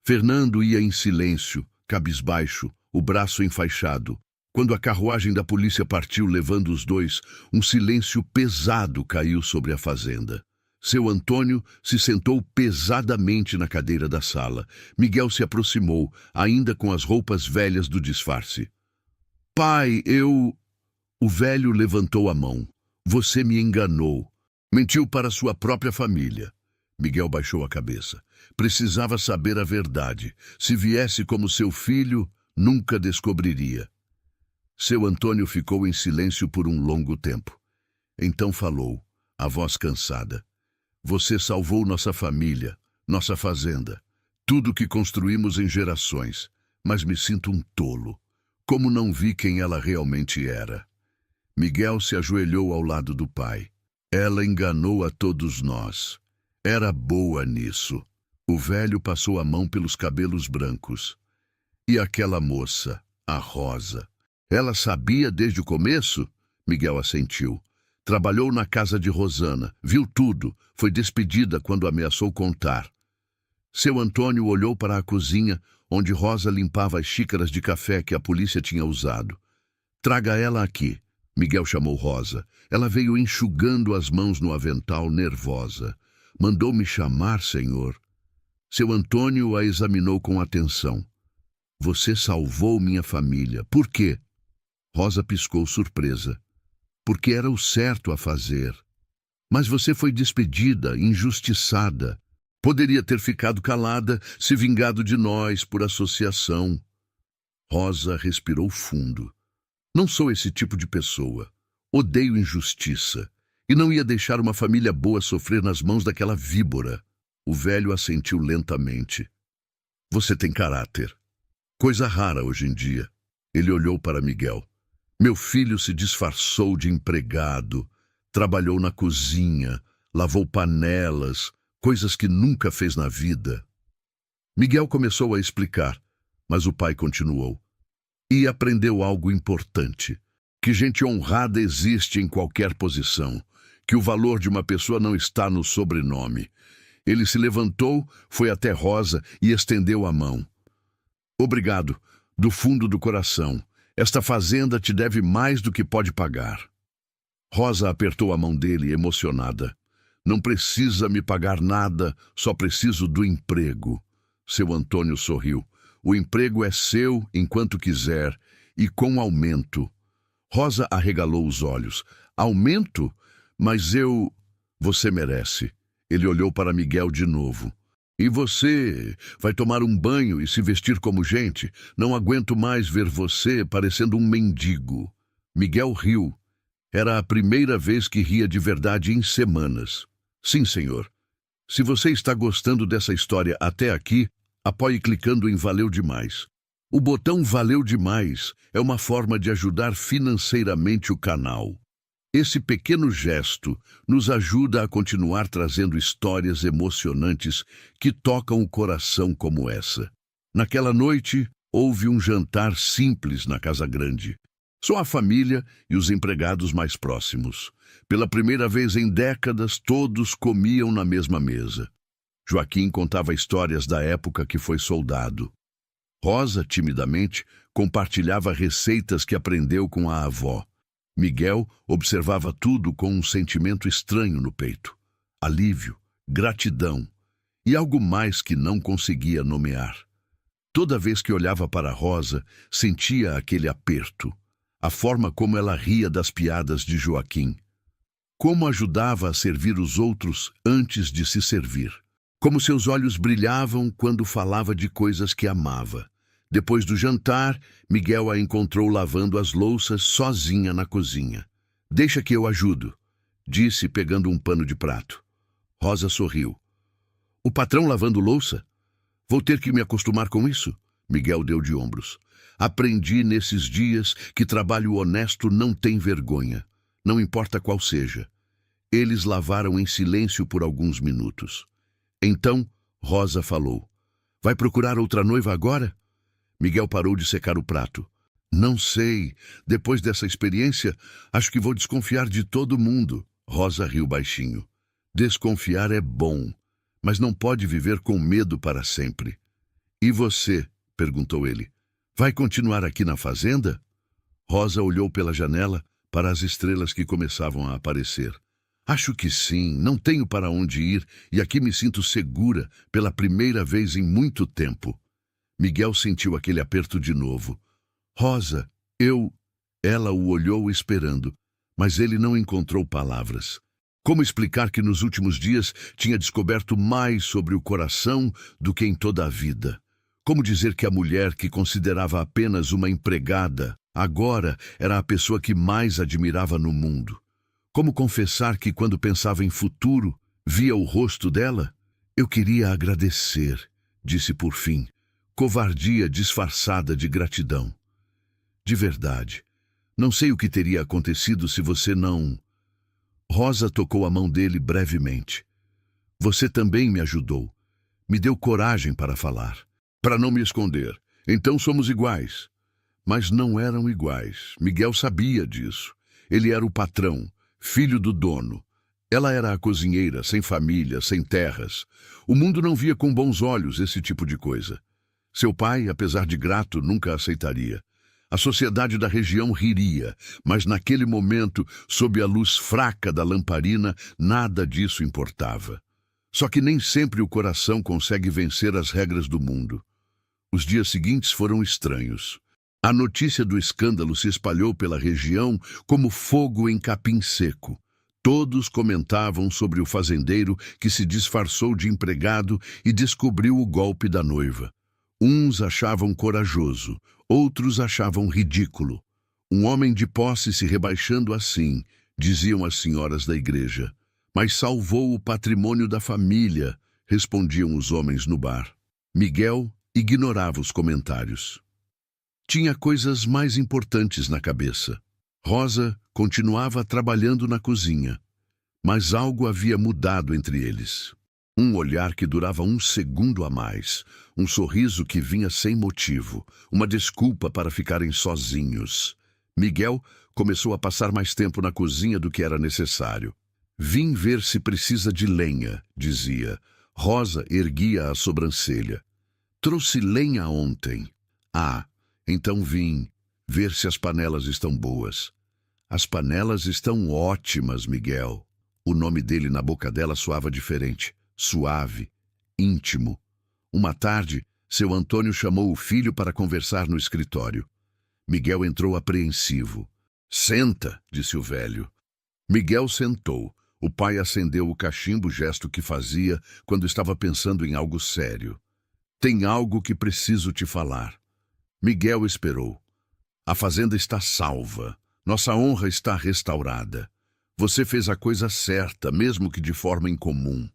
Fernando ia em silêncio, cabisbaixo, o braço enfaixado. Quando a carruagem da polícia partiu levando os 2, um silêncio pesado caiu sobre a fazenda. Seu Antônio se sentou pesadamente na cadeira da sala. Miguel se aproximou, ainda com as roupas velhas do disfarce. Pai, eu... O velho levantou a mão. Você me enganou. Mentiu para sua própria família. Miguel baixou a cabeça. Precisava saber a verdade. Se viesse como seu filho, nunca descobriria. Seu Antônio ficou em silêncio por um longo tempo. Então falou, a voz cansada. Você salvou nossa família, nossa fazenda, tudo que construímos em gerações, mas me sinto um tolo. Como não vi quem ela realmente era. Miguel se ajoelhou ao lado do pai. Ela enganou a todos nós. Era boa nisso. O velho passou a mão pelos cabelos brancos. E aquela moça, a Rosa? Ela sabia desde o começo? Miguel assentiu. Trabalhou na casa de Rosana, viu tudo, foi despedida quando ameaçou contar. Seu Antônio olhou para a cozinha, onde Rosa limpava as xícaras de café que a polícia tinha usado. Traga ela aqui. Miguel chamou Rosa. Ela veio enxugando as mãos no avental, nervosa. Mandou-me chamar, senhor. Seu Antônio a examinou com atenção. Você salvou minha família. Por quê? Rosa piscou surpresa. Porque era o certo a fazer. Mas você foi despedida, injustiçada. Poderia ter ficado calada, se vingado de nós por associação. Rosa respirou fundo. Não sou esse tipo de pessoa. Odeio injustiça. E não ia deixar uma família boa sofrer nas mãos daquela víbora. O velho assentiu lentamente. Você tem caráter. Coisa rara hoje em dia. Ele olhou para Miguel. Meu filho se disfarçou de empregado, trabalhou na cozinha, lavou panelas, coisas que nunca fez na vida. Miguel começou a explicar, mas o pai continuou. E aprendeu algo importante, que gente honrada existe em qualquer posição, que o valor de uma pessoa não está no sobrenome. Ele se levantou, foi até Rosa e estendeu a mão. Obrigado, do fundo do coração. Esta fazenda te deve mais do que pode pagar. Rosa apertou a mão dele, emocionada. Não precisa me pagar nada, só preciso do emprego. Seu Antônio sorriu. O emprego é seu enquanto quiser, e com aumento. Rosa arregalou os olhos. Aumento? Mas eu... Você merece. Ele olhou para Miguel de novo. E você vai tomar um banho e se vestir como gente? Não aguento mais ver você parecendo um mendigo. Miguel riu. Era a primeira vez que ria de verdade em semanas. Sim, senhor. Se você está gostando dessa história até aqui, apoie clicando em Valeu Demais. O botão Valeu Demais é uma forma de ajudar financeiramente o canal. Esse pequeno gesto nos ajuda a continuar trazendo histórias emocionantes que tocam o coração como essa. Naquela noite, houve um jantar simples na casa grande. Só a família e os empregados mais próximos. Pela primeira vez em décadas, todos comiam na mesma mesa. Joaquim contava histórias da época que foi soldado. Rosa, timidamente, compartilhava receitas que aprendeu com a avó. Miguel observava tudo com um sentimento estranho no peito. Alívio, gratidão e algo mais que não conseguia nomear. Toda vez que olhava para Rosa, sentia aquele aperto. A forma como ela ria das piadas de Joaquim. Como ajudava a servir os outros antes de se servir. Como seus olhos brilhavam quando falava de coisas que amava. Depois do jantar, Miguel a encontrou lavando as louças sozinha na cozinha. Deixa que eu ajudo, disse pegando um pano de prato. Rosa sorriu. O patrão lavando louça? Vou ter que me acostumar com isso? Miguel deu de ombros. Aprendi nesses dias que trabalho honesto não tem vergonha, não importa qual seja. Eles lavaram em silêncio por alguns minutos. Então, Rosa falou. Vai procurar outra noiva agora? Miguel parou de secar o prato. Não sei. Depois dessa experiência, acho que vou desconfiar de todo mundo. Rosa riu baixinho. Desconfiar é bom, mas não pode viver com medo para sempre. E você? Perguntou ele. Vai continuar aqui na fazenda? Rosa olhou pela janela para as estrelas que começavam a aparecer. Acho que sim, não tenho para onde ir e aqui me sinto segura pela primeira vez em muito tempo. Miguel sentiu aquele aperto de novo. Rosa, Ela o olhou esperando, mas ele não encontrou palavras. Como explicar que nos últimos dias tinha descoberto mais sobre o coração do que em toda a vida? Como dizer que a mulher que considerava apenas uma empregada, agora era a pessoa que mais admirava no mundo? Como confessar que quando pensava em futuro, via o rosto dela? Eu queria agradecer, disse por fim. Covardia disfarçada de gratidão. De verdade, não sei o que teria acontecido se você não... Rosa tocou a mão dele brevemente. Você também me ajudou. Me deu coragem para falar. Para não me esconder. Então somos iguais. Mas não eram iguais. Miguel sabia disso. Ele era o patrão, filho do dono. Ela era a cozinheira, sem família, sem terras. O mundo não via com bons olhos esse tipo de coisa. Seu pai, apesar de grato, nunca aceitaria. A sociedade da região riria, mas naquele momento, sob a luz fraca da lamparina, nada disso importava. Só que nem sempre o coração consegue vencer as regras do mundo. Os dias seguintes foram estranhos. A notícia do escândalo se espalhou pela região como fogo em capim seco. Todos comentavam sobre o fazendeiro que se disfarçou de empregado e descobriu o golpe da noiva. Uns achavam corajoso, outros achavam ridículo. Um homem de posse se rebaixando assim, diziam as senhoras da igreja. Mas salvou o patrimônio da família, respondiam os homens no bar. Miguel ignorava os comentários. Tinha coisas mais importantes na cabeça. Rosa continuava trabalhando na cozinha, mas algo havia mudado entre eles. Um olhar que durava um segundo a mais, um sorriso que vinha sem motivo, uma desculpa para ficarem sozinhos. Miguel começou a passar mais tempo na cozinha do que era necessário. Vim ver se precisa de lenha, dizia. Rosa erguia a sobrancelha. Trouxe lenha ontem. Ah, então vim ver se as panelas estão boas. As panelas estão ótimas, Miguel. O nome dele na boca dela soava diferente, suave, íntimo. Uma tarde, seu Antônio chamou o filho para conversar no escritório. Miguel entrou apreensivo. Senta, disse o velho. Miguel sentou. O pai acendeu o cachimbo, gesto que fazia quando estava pensando em algo sério. Tem algo que preciso te falar. Miguel esperou. A fazenda está salva. Nossa honra está restaurada. Você fez a coisa certa, mesmo que de forma incomum.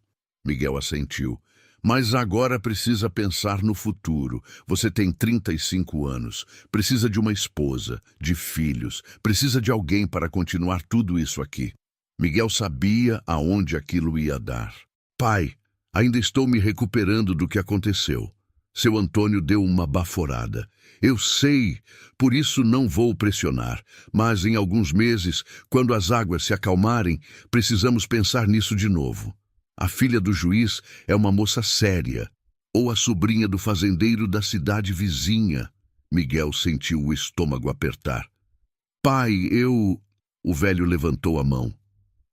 Miguel assentiu. Mas agora precisa pensar no futuro. Você tem 35 anos. Precisa de uma esposa, de filhos. Precisa de alguém para continuar tudo isso aqui. Miguel sabia aonde aquilo ia dar. Pai, ainda estou me recuperando do que aconteceu. Seu Antônio deu uma baforada. Eu sei, por isso não vou pressionar. Mas em alguns meses, quando as águas se acalmarem, precisamos pensar nisso de novo. A filha do juiz é uma moça séria, ou a sobrinha do fazendeiro da cidade vizinha. Miguel sentiu o estômago apertar. Pai, eu... O velho levantou a mão.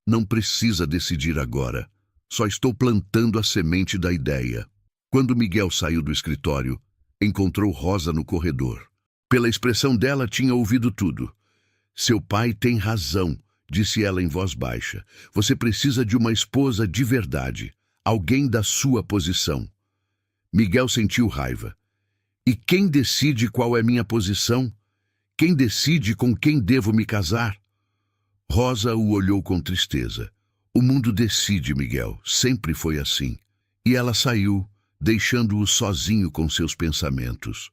Não precisa decidir agora. Só estou plantando a semente da ideia. Quando Miguel saiu do escritório, encontrou Rosa no corredor. Pela expressão dela, tinha ouvido tudo. Seu pai tem razão, disse ela em voz baixa. Você precisa de uma esposa de verdade, alguém da sua posição. Miguel sentiu raiva. E quem decide qual é minha posição? Quem decide com quem devo me casar? Rosa o olhou com tristeza. O mundo decide, Miguel, sempre foi assim. E ela saiu, deixando-o sozinho com seus pensamentos.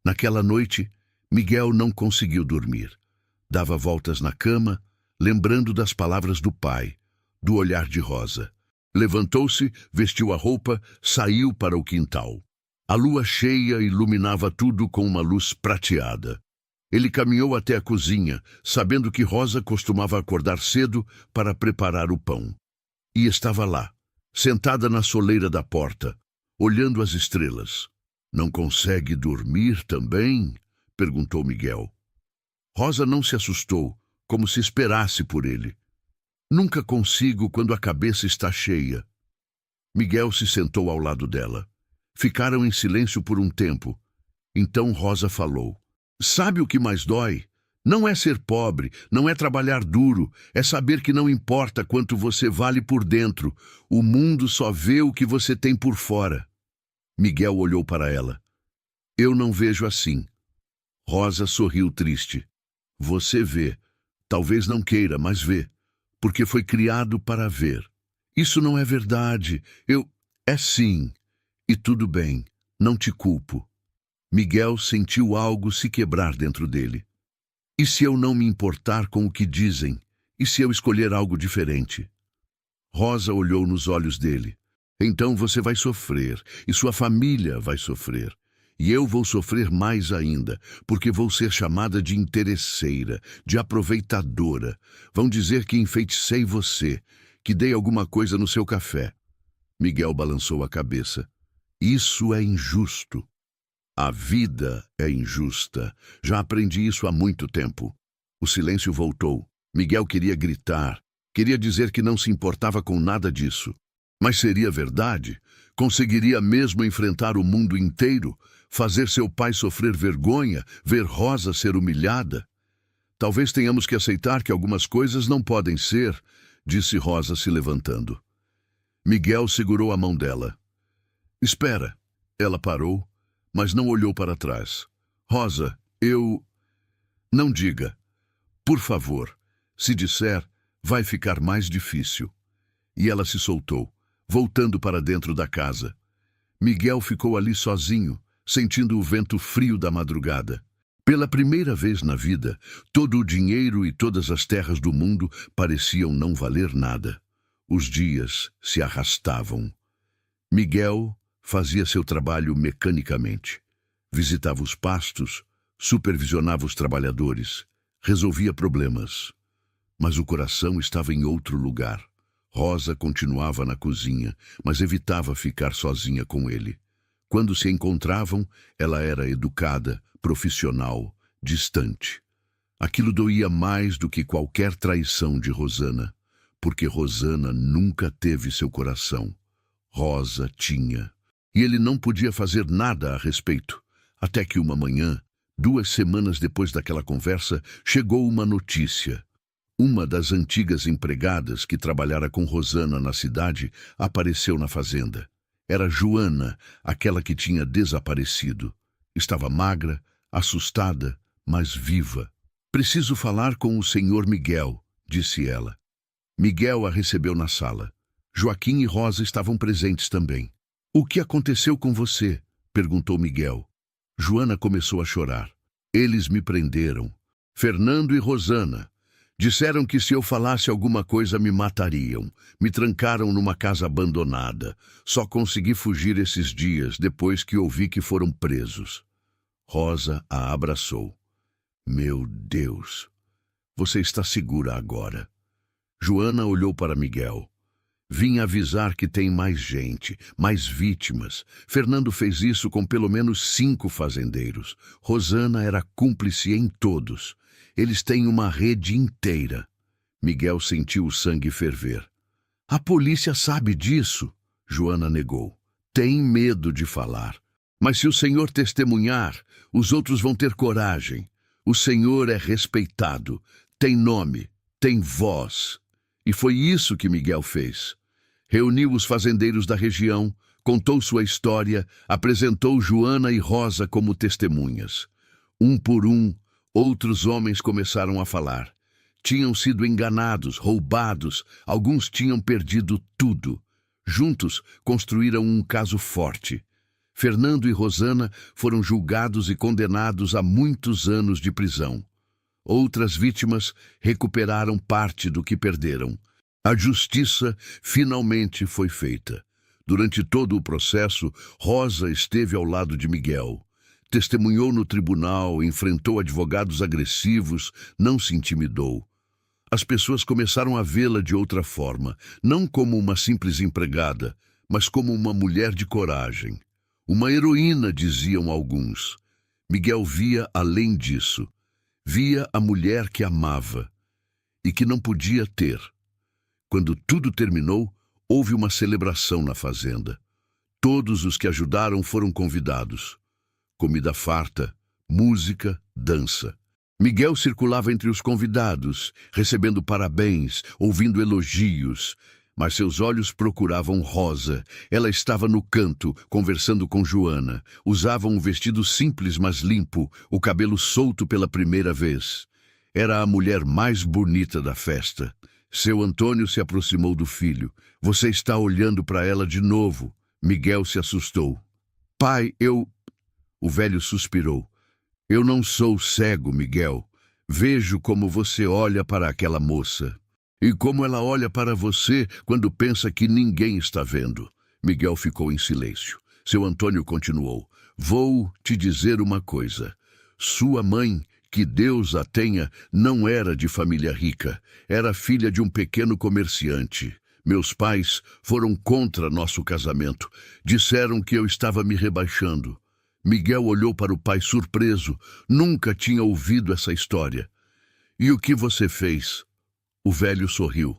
Naquela noite, Miguel não conseguiu dormir. Dava voltas na cama, lembrando das palavras do pai, do olhar de Rosa. Levantou-se, vestiu a roupa, saiu para o quintal. A lua cheia iluminava tudo com uma luz prateada. Ele caminhou até a cozinha, sabendo que Rosa costumava acordar cedo para preparar o pão. E estava lá, sentada na soleira da porta, olhando as estrelas. Não consegue dormir também? Perguntou Miguel. Rosa não se assustou, como se esperasse por ele. Nunca consigo quando a cabeça está cheia. Miguel se sentou ao lado dela. Ficaram em silêncio por um tempo. Então Rosa falou. Sabe o que mais dói? Não é ser pobre, não é trabalhar duro, é saber que não importa quanto você vale por dentro, o mundo só vê o que você tem por fora. Miguel olhou para ela. Eu não vejo assim. Rosa sorriu triste. Você vê. Talvez não queira, mas vê. Porque foi criado para ver. Isso não é verdade. É sim. E tudo bem. Não te culpo. Miguel sentiu algo se quebrar dentro dele. E se eu não me importar com o que dizem? E se eu escolher algo diferente? Rosa olhou nos olhos dele. Então você vai sofrer, e sua família vai sofrer. E eu vou sofrer mais ainda, porque vou ser chamada de interesseira, de aproveitadora. Vão dizer que enfeiticei você, que dei alguma coisa no seu café. Miguel balançou a cabeça. Isso é injusto. A vida é injusta. Já aprendi isso há muito tempo. O silêncio voltou. Miguel queria gritar. Queria dizer que não se importava com nada disso. Mas seria verdade? Conseguiria mesmo enfrentar o mundo inteiro? Fazer seu pai sofrer vergonha? Ver Rosa ser humilhada? Talvez tenhamos que aceitar que algumas coisas não podem ser, disse Rosa se levantando. Miguel segurou a mão dela. Espera. Ela parou, mas não olhou para trás. Rosa, Não diga. Por favor. Se disser, vai ficar mais difícil. E ela se soltou, voltando para dentro da casa. Miguel ficou ali sozinho, sentindo o vento frio da madrugada. Pela primeira vez na vida, todo o dinheiro e todas as terras do mundo pareciam não valer nada. Os dias se arrastavam. Miguel fazia seu trabalho mecanicamente. Visitava os pastos, supervisionava os trabalhadores, resolvia problemas. Mas o coração estava em outro lugar. Rosa continuava na cozinha, mas evitava ficar sozinha com ele. Quando se encontravam, ela era educada, profissional, distante. Aquilo doía mais do que qualquer traição de Rosana, porque Rosana nunca teve seu coração. Rosa tinha. E ele não podia fazer nada a respeito. Até que uma manhã, 2 semanas depois daquela conversa, chegou uma notícia. Uma das antigas empregadas que trabalhara com Rosana na cidade apareceu na fazenda. Era Joana, aquela que tinha desaparecido. Estava magra, assustada, mas viva. "Preciso falar com o senhor Miguel", disse ela. Miguel a recebeu na sala. Joaquim e Rosa estavam presentes também. "O que aconteceu com você?", perguntou Miguel. Joana começou a chorar. "Eles me prenderam. Fernando e Rosana. Disseram que se eu falasse alguma coisa me matariam. Me trancaram numa casa abandonada. Só consegui fugir esses dias, depois que ouvi que foram presos." Rosa a abraçou. "Meu Deus, você está segura agora." Joana olhou para Miguel. "Vim avisar que tem mais gente, mais vítimas. Fernando fez isso com pelo menos 5 fazendeiros. Rosana era cúmplice em todos. Eles têm uma rede inteira." Miguel sentiu o sangue ferver. "A polícia sabe disso", Joana negou. "Tem medo de falar. Mas se o senhor testemunhar, os outros vão ter coragem. O senhor é respeitado, tem nome, tem voz." E foi isso que Miguel fez. Reuniu os fazendeiros da região, contou sua história, apresentou Joana e Rosa como testemunhas. Um por um, outros homens começaram a falar. Tinham sido enganados, roubados, alguns tinham perdido tudo. Juntos, construíram um caso forte. Fernando e Rosana foram julgados e condenados a muitos anos de prisão. Outras vítimas recuperaram parte do que perderam. A justiça finalmente foi feita. Durante todo o processo, Rosa esteve ao lado de Miguel. Testemunhou no tribunal, enfrentou advogados agressivos, não se intimidou. As pessoas começaram a vê-la de outra forma, não como uma simples empregada, mas como uma mulher de coragem. Uma heroína, diziam alguns. Miguel via além disso. Via a mulher que amava e que não podia ter. Quando tudo terminou, houve uma celebração na fazenda. Todos os que ajudaram foram convidados. Comida farta, música, dança. Miguel circulava entre os convidados, recebendo parabéns, ouvindo elogios, mas seus olhos procuravam Rosa. Ela estava no canto, conversando com Joana. Usava um vestido simples, mas limpo, o cabelo solto pela primeira vez. Era a mulher mais bonita da festa. Seu Antônio se aproximou do filho. "Você está olhando para ela de novo." Miguel se assustou. "Pai, eu..." O velho suspirou. "Eu não sou cego, Miguel. Vejo como você olha para aquela moça. E como ela olha para você quando pensa que ninguém está vendo." Miguel ficou em silêncio. Seu Antônio continuou. "Vou te dizer uma coisa. Sua mãe, que Deus a tenha, não era de família rica. Era filha de um pequeno comerciante. Meus pais foram contra nosso casamento. Disseram que eu estava me rebaixando." Miguel olhou para o pai surpreso. Nunca tinha ouvido essa história. "E o que você fez?" O velho sorriu.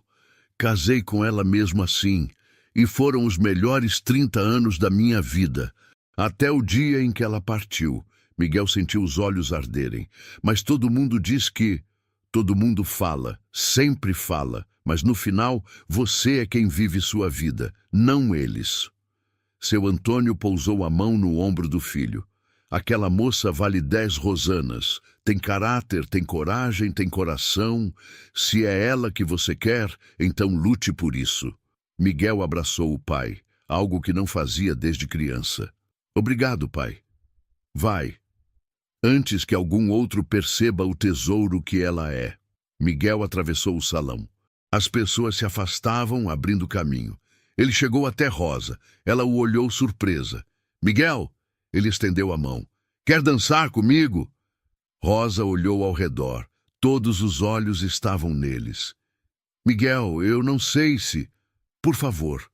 "Casei com ela mesmo assim, e foram os melhores 30 anos da minha vida, até o dia em que ela partiu." Miguel sentiu os olhos arderem. "Mas todo mundo diz que..." "Todo mundo fala, sempre fala, mas no final você é quem vive sua vida, não eles." Seu Antônio pousou a mão no ombro do filho. "Aquela moça vale 10 Rosanas. Tem caráter, tem coragem, tem coração. Se é ela que você quer, então lute por isso." Miguel abraçou o pai, algo que não fazia desde criança. "Obrigado, pai. Vai, antes que algum outro perceba o tesouro que ela é." Miguel atravessou o salão. As pessoas se afastavam, abrindo caminho. Ele chegou até Rosa. Ela o olhou surpresa. "Miguel!" Ele estendeu a mão. "Quer dançar comigo?" Rosa olhou ao redor. Todos os olhos estavam neles. Miguel, eu não sei se... Por favor.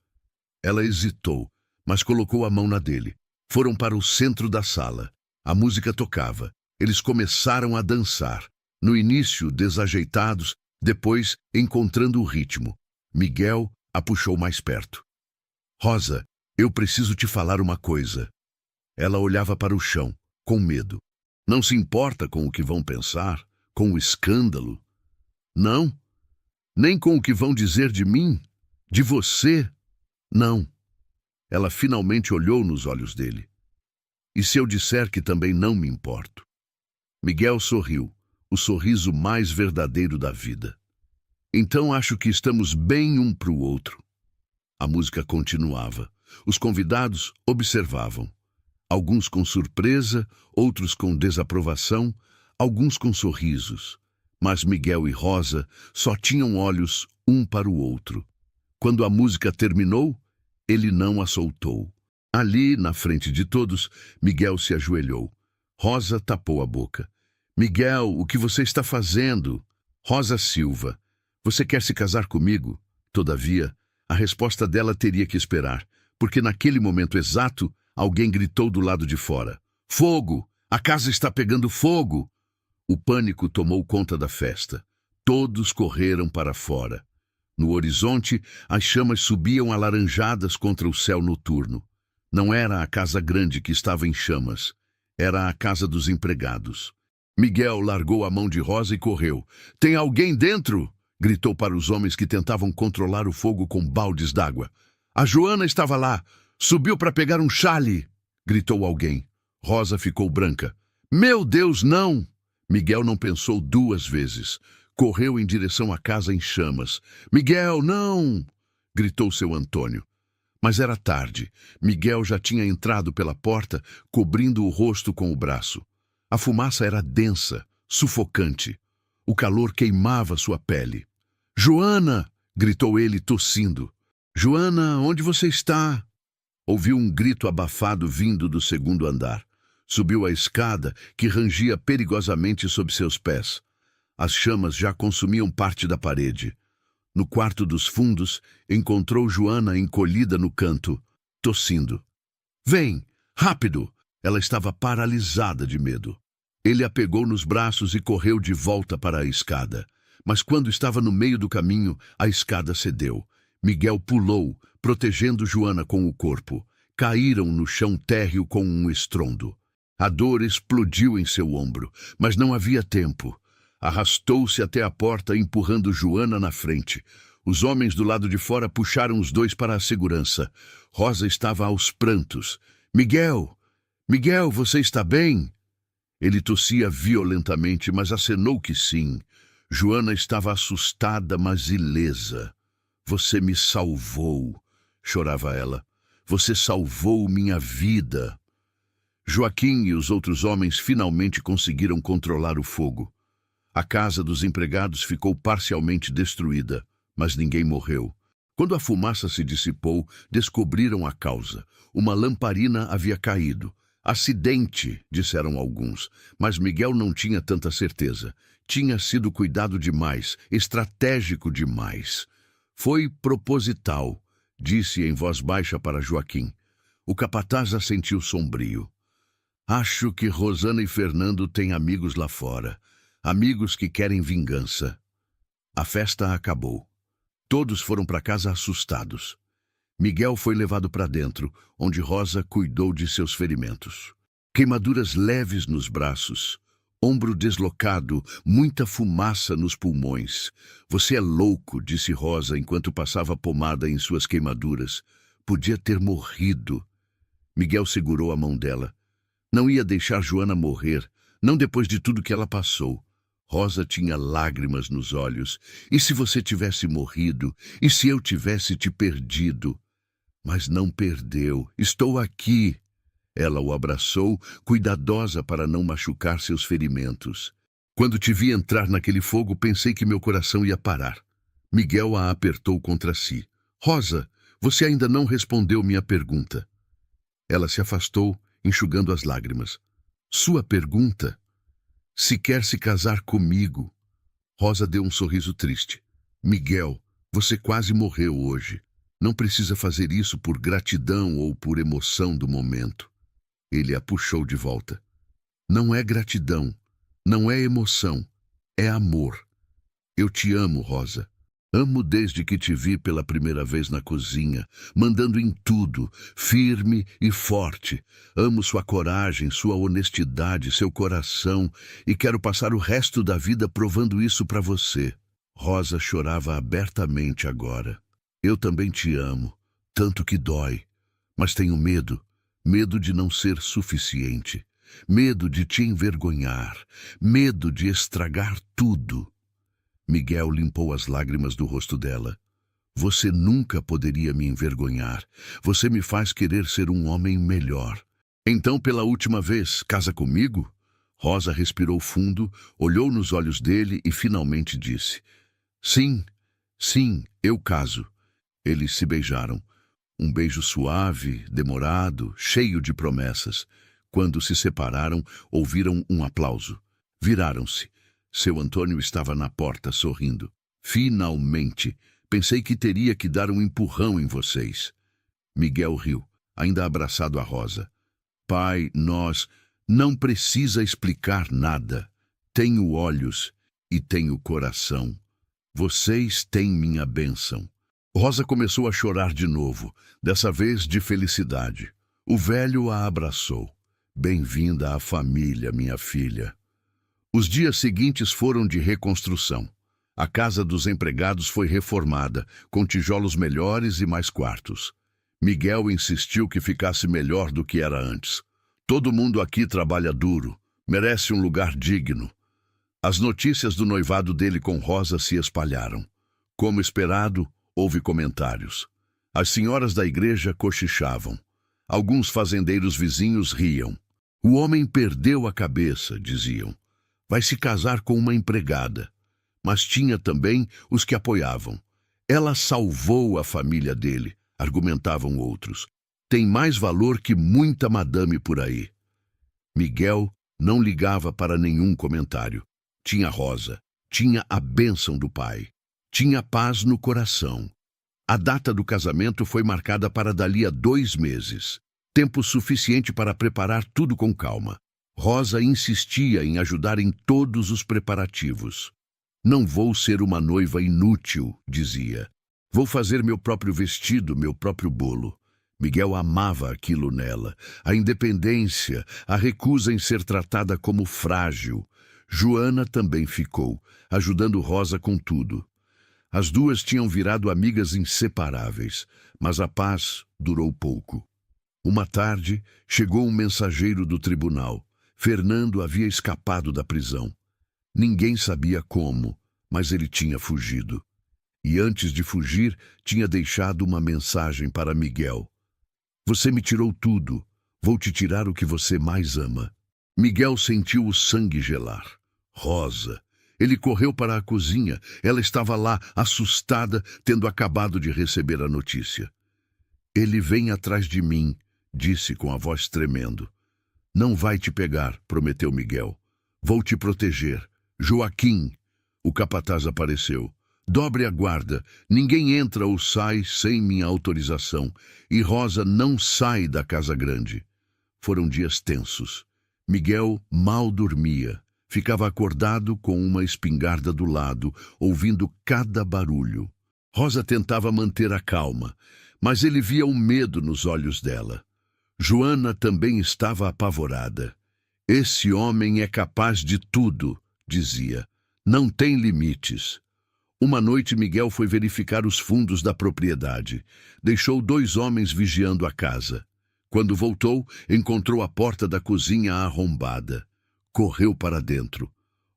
Ela hesitou, mas colocou a mão na dele. Foram para o centro da sala. A música tocava. Eles começaram a dançar. No início, desajeitados, depois, encontrando o ritmo. Miguel a puxou mais perto. Rosa, eu preciso te falar uma coisa. Ela olhava para o chão, com medo. Não se importa com o que vão pensar, com o escândalo? Não. Nem com o que vão dizer de mim? De você? Não. Ela finalmente olhou nos olhos dele. E se eu disser que também não me importo? Miguel sorriu, o sorriso mais verdadeiro da vida. Então acho que estamos bem um para o outro. A música continuava. Os convidados observavam. Alguns com surpresa, outros com desaprovação, alguns com sorrisos. Mas Miguel e Rosa só tinham olhos um para o outro. Quando a música terminou, ele não a soltou. Ali, na frente de todos, Miguel se ajoelhou. Rosa tapou a boca. Miguel, o que você está fazendo? Rosa Silva, você quer se casar comigo? Todavia, a resposta dela teria que esperar, porque naquele momento exato, alguém gritou do lado de fora. Fogo! A casa está pegando fogo! O pânico tomou conta da festa. Todos correram para fora. No horizonte, as chamas subiam alaranjadas contra o céu noturno. Não era a casa grande que estava em chamas. Era a casa dos empregados. Miguel largou a mão de Rosa e correu. Tem alguém dentro? Gritou para os homens que tentavam controlar o fogo com baldes d'água. A Joana estava lá. Subiu para pegar um chale. Gritou alguém. Rosa ficou branca. Meu Deus, não! Miguel não pensou duas vezes. Correu em direção à casa em chamas. Miguel, não! Gritou seu Antônio. Mas era tarde. Miguel já tinha entrado pela porta, cobrindo o rosto com o braço. A fumaça era densa, sufocante. O calor queimava sua pele. Joana! Gritou ele, tossindo. Joana, onde você está? Ouviu um grito abafado vindo do segundo andar. Subiu a escada, que rangia perigosamente sob seus pés. As chamas já consumiam parte da parede. No quarto dos fundos, encontrou Joana encolhida no canto, tossindo. Vem, rápido! Ela estava paralisada de medo. Ele a pegou nos braços e correu de volta para a escada. Mas quando estava no meio do caminho, a escada cedeu. Miguel pulou, protegendo Joana com o corpo. Caíram no chão térreo com um estrondo. A dor explodiu em seu ombro, mas não havia tempo. Arrastou-se até a porta, empurrando Joana na frente. Os homens do lado de fora puxaram os dois para a segurança. Rosa estava aos prantos. Miguel! Miguel, você está bem? Ele tossia violentamente, mas acenou que sim. Joana estava assustada, mas ilesa. Você me salvou, chorava ela. Você salvou minha vida. Joaquim e os outros homens finalmente conseguiram controlar o fogo. A casa dos empregados ficou parcialmente destruída, mas ninguém morreu. Quando a fumaça se dissipou, descobriram a causa. Uma lamparina havia caído. Acidente, disseram alguns, mas Miguel não tinha tanta certeza. Tinha sido cuidado demais, estratégico demais. Foi proposital, disse em voz baixa para Joaquim. O capataz assentiu sombrio. Acho que Rosana e Fernando têm amigos lá fora. Amigos que querem vingança. A festa acabou. Todos foram para casa assustados. Miguel foi levado para dentro, onde Rosa cuidou de seus ferimentos. Queimaduras leves nos braços, ombro deslocado, muita fumaça nos pulmões. Você é louco, disse Rosa enquanto passava pomada em suas queimaduras. Podia ter morrido. Miguel segurou a mão dela. Não ia deixar Joana morrer, não depois de tudo que ela passou. Rosa tinha lágrimas nos olhos. E se você tivesse morrido? E se eu tivesse te perdido? Mas não perdeu. Estou aqui. Ela o abraçou, cuidadosa para não machucar seus ferimentos. Quando te vi entrar naquele fogo, pensei que meu coração ia parar. Miguel a apertou contra si. Rosa, você ainda não respondeu minha pergunta. Ela se afastou, enxugando as lágrimas. Sua pergunta? Se quer se casar comigo. Rosa deu um sorriso triste. Miguel, você quase morreu hoje. Não precisa fazer isso por gratidão ou por emoção do momento. Ele a puxou de volta. Não é gratidão, não é emoção, é amor. Eu te amo, Rosa. Amo desde que te vi pela primeira vez na cozinha, mandando em tudo, firme e forte. Amo sua coragem, sua honestidade, seu coração, e quero passar o resto da vida provando isso para você. Rosa chorava abertamente agora. Eu também te amo, tanto que dói, mas tenho medo, medo de não ser suficiente, medo de te envergonhar, medo de estragar tudo. Miguel limpou as lágrimas do rosto dela. Você nunca poderia me envergonhar. Você me faz querer ser um homem melhor. Então, pela última vez, casa comigo? Rosa respirou fundo, olhou nos olhos dele e finalmente disse: Sim, sim, eu caso. Eles se beijaram. Um beijo suave, demorado, cheio de promessas. Quando se separaram, ouviram um aplauso. Viraram-se. Seu Antônio estava na porta, sorrindo. Finalmente! Pensei que teria que dar um empurrão em vocês. Miguel riu, ainda abraçado a Rosa. Pai, nós... Não precisa explicar nada. Tenho olhos e tenho coração. Vocês têm minha bênção. Rosa começou a chorar de novo, dessa vez de felicidade. O velho a abraçou. Bem-vinda à família, minha filha. Os dias seguintes foram de reconstrução. A casa dos empregados foi reformada, com tijolos melhores e mais quartos. Miguel insistiu que ficasse melhor do que era antes. Todo mundo aqui trabalha duro, merece um lugar digno. As notícias do noivado dele com Rosa se espalharam. Como esperado, houve comentários. As senhoras da igreja cochichavam. Alguns fazendeiros vizinhos riam. O homem perdeu a cabeça, diziam. Vai se casar com uma empregada. Mas tinha também os que apoiavam. Ela salvou a família dele, argumentavam outros. Tem mais valor que muita madame por aí. Miguel não ligava para nenhum comentário. Tinha Rosa, tinha a bênção do pai, tinha paz no coração. A data do casamento foi marcada para dali a 2 meses. Tempo suficiente para preparar tudo com calma. Rosa insistia em ajudar em todos os preparativos. Não vou ser uma noiva inútil, dizia. Vou fazer meu próprio vestido, meu próprio bolo. Miguel amava aquilo nela, a independência, a recusa em ser tratada como frágil. Joana também ficou, ajudando Rosa com tudo. As duas tinham virado amigas inseparáveis, mas a paz durou pouco. Uma tarde, chegou um mensageiro do tribunal. Fernando havia escapado da prisão. Ninguém sabia como, mas ele tinha fugido. E antes de fugir, tinha deixado uma mensagem para Miguel. Você me tirou tudo. Vou te tirar o que você mais ama. Miguel sentiu o sangue gelar. Rosa. Ele correu para a cozinha. Ela estava lá, assustada, tendo acabado de receber a notícia. Ele vem atrás de mim, disse com a voz tremendo. Não vai te pegar, prometeu Miguel. Vou te proteger. Joaquim. O capataz apareceu. Dobre a guarda. Ninguém entra ou sai sem minha autorização. E Rosa não sai da casa grande. Foram dias tensos. Miguel mal dormia. Ficava acordado com uma espingarda do lado, ouvindo cada barulho. Rosa tentava manter a calma, mas ele via o medo nos olhos dela. Joana também estava apavorada. Esse homem é capaz de tudo, dizia. Não tem limites. Uma noite Miguel foi verificar os fundos da propriedade. Deixou 2 homens vigiando a casa. Quando voltou, encontrou a porta da cozinha arrombada. Correu para dentro.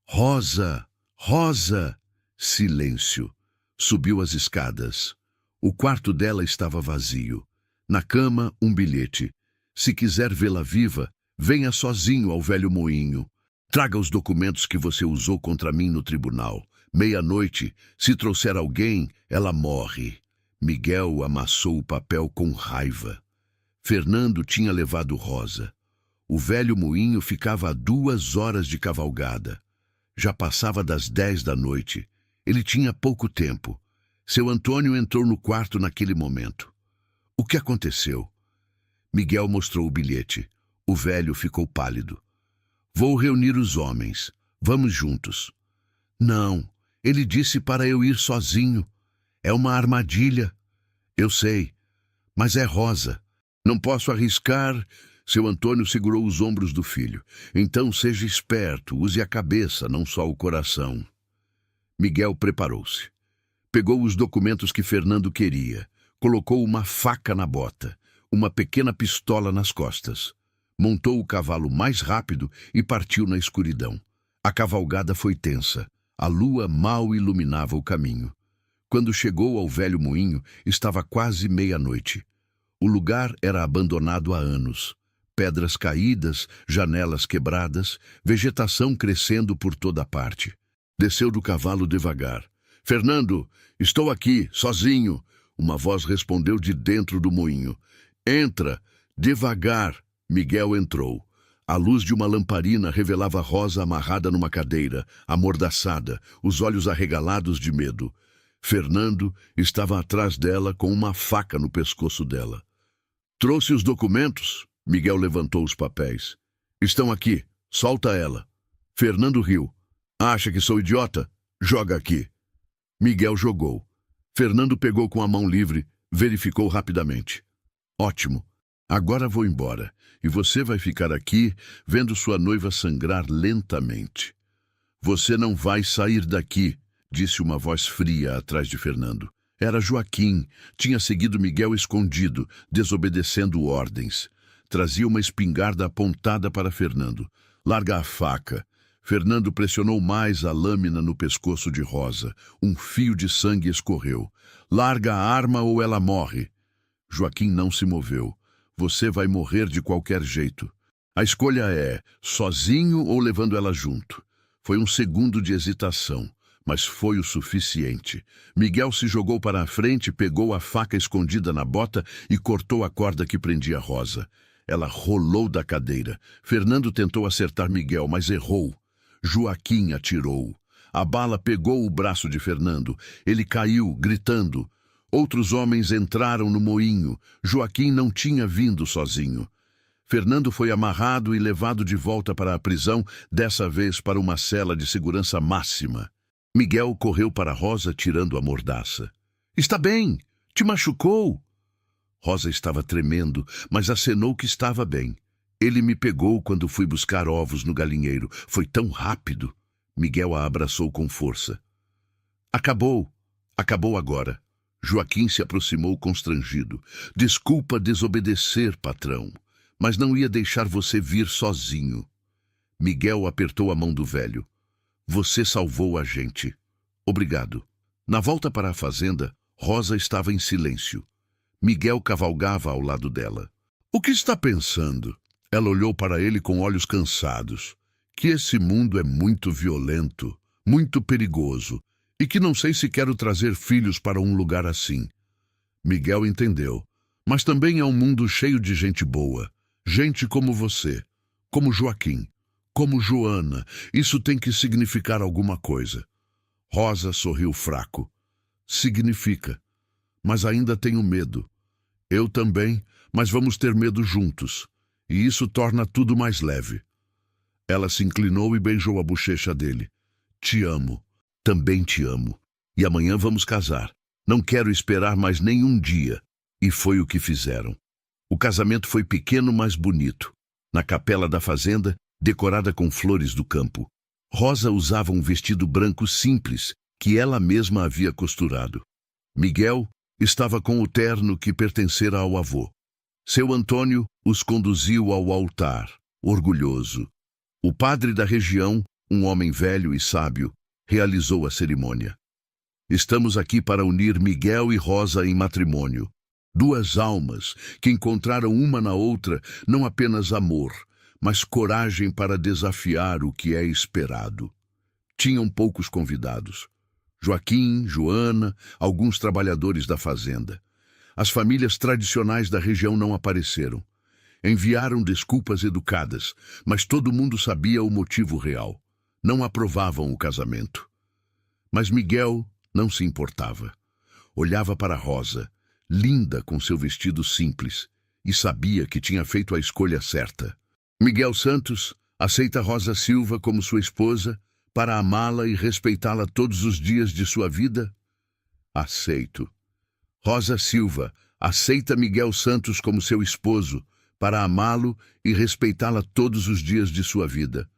Rosa! Rosa! Silêncio. Subiu as escadas. O quarto dela estava vazio. Na cama, um bilhete. Se quiser vê-la viva, venha sozinho ao velho moinho. Traga os documentos que você usou contra mim no tribunal. Meia-noite, se trouxer alguém, ela morre. Miguel amassou o papel com raiva. Fernando tinha levado Rosa. O velho moinho ficava a 2 horas de cavalgada. Já passava das 10 da noite. Ele tinha pouco tempo. Seu Antônio entrou no quarto naquele momento. O que aconteceu? Miguel mostrou o bilhete. O velho ficou pálido. Vou reunir os homens. Vamos juntos. Não, ele disse para eu ir sozinho. É uma armadilha. Eu sei, mas é Rosa. Não posso arriscar. Seu Antônio segurou os ombros do filho. Então seja esperto, use a cabeça, não só o coração. Miguel preparou-se. Pegou os documentos que Fernando queria. Colocou uma faca na bota, uma pequena pistola nas costas. Montou o cavalo mais rápido e partiu na escuridão. A cavalgada foi tensa. A lua mal iluminava o caminho. Quando chegou ao velho moinho, estava quase meia-noite. O lugar era abandonado há anos. Pedras caídas, janelas quebradas, vegetação crescendo por toda parte. Desceu do cavalo devagar. Fernando, estou aqui, sozinho. Uma voz respondeu de dentro do moinho. Entra, devagar. Miguel entrou. A luz de uma lamparina revelava Rosa amarrada numa cadeira, amordaçada, os olhos arregalados de medo. Fernando estava atrás dela com uma faca no pescoço dela. Trouxe os documentos? Miguel levantou os papéis. Estão aqui. Solta ela. Fernando riu. Acha que sou idiota? Joga aqui. Miguel jogou. Fernando pegou com a mão livre, verificou rapidamente. Ótimo. Agora vou embora, e você vai ficar aqui, vendo sua noiva sangrar lentamente. Você não vai sair daqui, disse uma voz fria atrás de Fernando. Era Joaquim, tinha seguido Miguel escondido, desobedecendo ordens. Trazia uma espingarda apontada para Fernando. Larga a faca. Fernando pressionou mais a lâmina no pescoço de Rosa. Um fio de sangue escorreu. Larga a arma ou ela morre. Joaquim não se moveu. Você vai morrer de qualquer jeito. A escolha é sozinho ou levando ela junto. Foi um segundo de hesitação, mas foi o suficiente. Miguel se jogou para a frente, pegou a faca escondida na bota e cortou a corda que prendia Rosa. Ela rolou da cadeira. Fernando tentou acertar Miguel, mas errou. Joaquim atirou. A bala pegou o braço de Fernando. Ele caiu, gritando. Outros homens entraram no moinho. Joaquim não tinha vindo sozinho. Fernando foi amarrado e levado de volta para a prisão, dessa vez para uma cela de segurança máxima. Miguel correu para Rosa, tirando a mordaça. Está bem? Te machucou? Rosa estava tremendo, mas acenou que estava bem. Ele me pegou quando fui buscar ovos no galinheiro. Foi tão rápido. Miguel a abraçou com força. Acabou. Acabou agora. Joaquim se aproximou constrangido. Desculpa desobedecer, patrão, mas não ia deixar você vir sozinho. Miguel apertou a mão do velho. Você salvou a gente. Obrigado. Na volta para a fazenda, Rosa estava em silêncio. Miguel cavalgava ao lado dela. O que está pensando? Ela olhou para ele com olhos cansados. Que esse mundo é muito violento, muito perigoso, e que não sei se quero trazer filhos para um lugar assim. Miguel entendeu. Mas também é um mundo cheio de gente boa. Gente como você, como Joaquim, como Joana. Isso tem que significar alguma coisa. Rosa sorriu fraco. Significa. Mas ainda tenho medo. Eu também, mas vamos ter medo juntos. E isso torna tudo mais leve. Ela se inclinou e beijou a bochecha dele. Te amo. Também te amo. E amanhã vamos casar. Não quero esperar mais nenhum dia. E foi o que fizeram. O casamento foi pequeno, mas bonito. Na capela da fazenda, decorada com flores do campo. Rosa usava um vestido branco simples, que ela mesma havia costurado. Miguel estava com o terno que pertencera ao avô. Seu Antônio os conduziu ao altar, orgulhoso. O padre da região, um homem velho e sábio, realizou a cerimônia. Estamos aqui para unir Miguel e Rosa em matrimônio. Duas almas que encontraram uma na outra não apenas amor, mas coragem para desafiar o que é esperado. Tinham poucos convidados. Joaquim, Joana, alguns trabalhadores da fazenda. As famílias tradicionais da região não apareceram. Enviaram desculpas educadas, mas todo mundo sabia o motivo real. não aprovavam o casamento. Mas Miguel não se importava. Olhava para Rosa, linda com seu vestido simples, e sabia que tinha feito a escolha certa. Miguel Santos aceita Rosa Silva como sua esposa para amá-la e respeitá-la todos os dias de sua vida? Aceito. Rosa Silva aceita Miguel Santos como seu esposo para amá-lo e respeitá-la todos os dias de sua vida.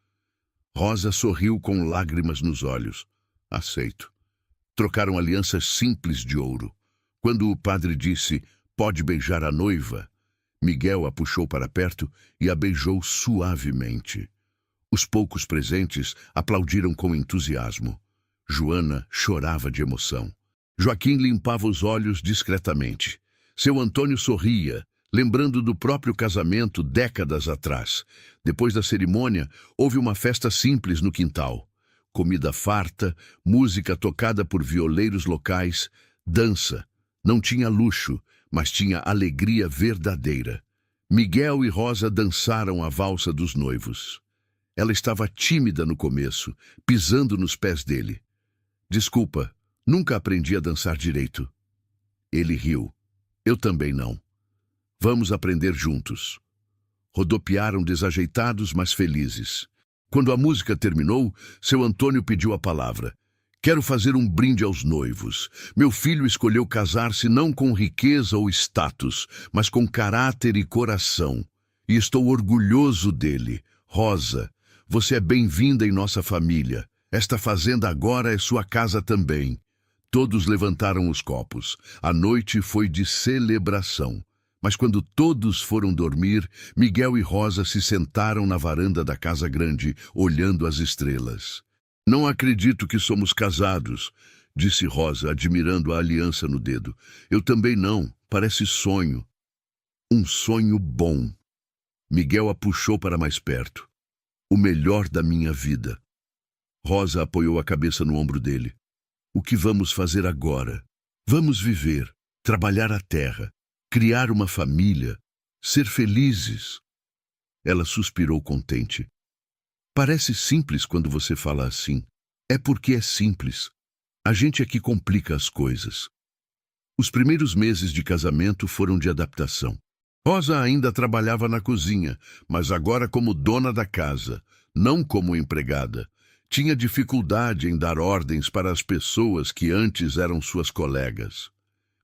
Rosa sorriu com lágrimas nos olhos. Aceito. Trocaram alianças simples de ouro. Quando o padre disse, pode beijar a noiva, Miguel a puxou para perto e a beijou suavemente. Os poucos presentes aplaudiram com entusiasmo. Joana chorava de emoção. Joaquim limpava os olhos discretamente. Seu Antônio sorria, lembrando do próprio casamento décadas atrás. Depois da cerimônia, houve uma festa simples no quintal. Comida farta, música tocada por violeiros locais, dança. Não tinha luxo, mas tinha alegria verdadeira. Miguel e Rosa dançaram a valsa dos noivos. Ela estava tímida no começo, pisando nos pés dele. Desculpa, nunca aprendi a dançar direito. Ele riu. Eu também não. Vamos aprender juntos. Rodopiaram desajeitados, mas felizes. Quando a música terminou, seu Antônio pediu a palavra. Quero fazer um brinde aos noivos. Meu filho escolheu casar-se não com riqueza ou status, mas com caráter e coração. E estou orgulhoso dele. Rosa, você é bem-vinda em nossa família. Esta fazenda agora é sua casa também. Todos levantaram os copos. A noite foi de celebração. Mas quando todos foram dormir, Miguel e Rosa se sentaram na varanda da casa grande, olhando as estrelas. Não acredito que somos casados, disse Rosa, admirando a aliança no dedo. Eu também não, parece sonho. Um sonho bom. Miguel a puxou para mais perto. O melhor da minha vida. Rosa apoiou a cabeça no ombro dele. O que vamos fazer agora? Vamos viver, trabalhar a terra, criar uma família, ser felizes. Ela suspirou contente. Parece simples quando você fala assim. É porque é simples. A gente é que complica as coisas. Os primeiros meses de casamento foram de adaptação. Rosa ainda trabalhava na cozinha, mas agora como dona da casa, não como empregada. Tinha dificuldade em dar ordens para as pessoas que antes eram suas colegas.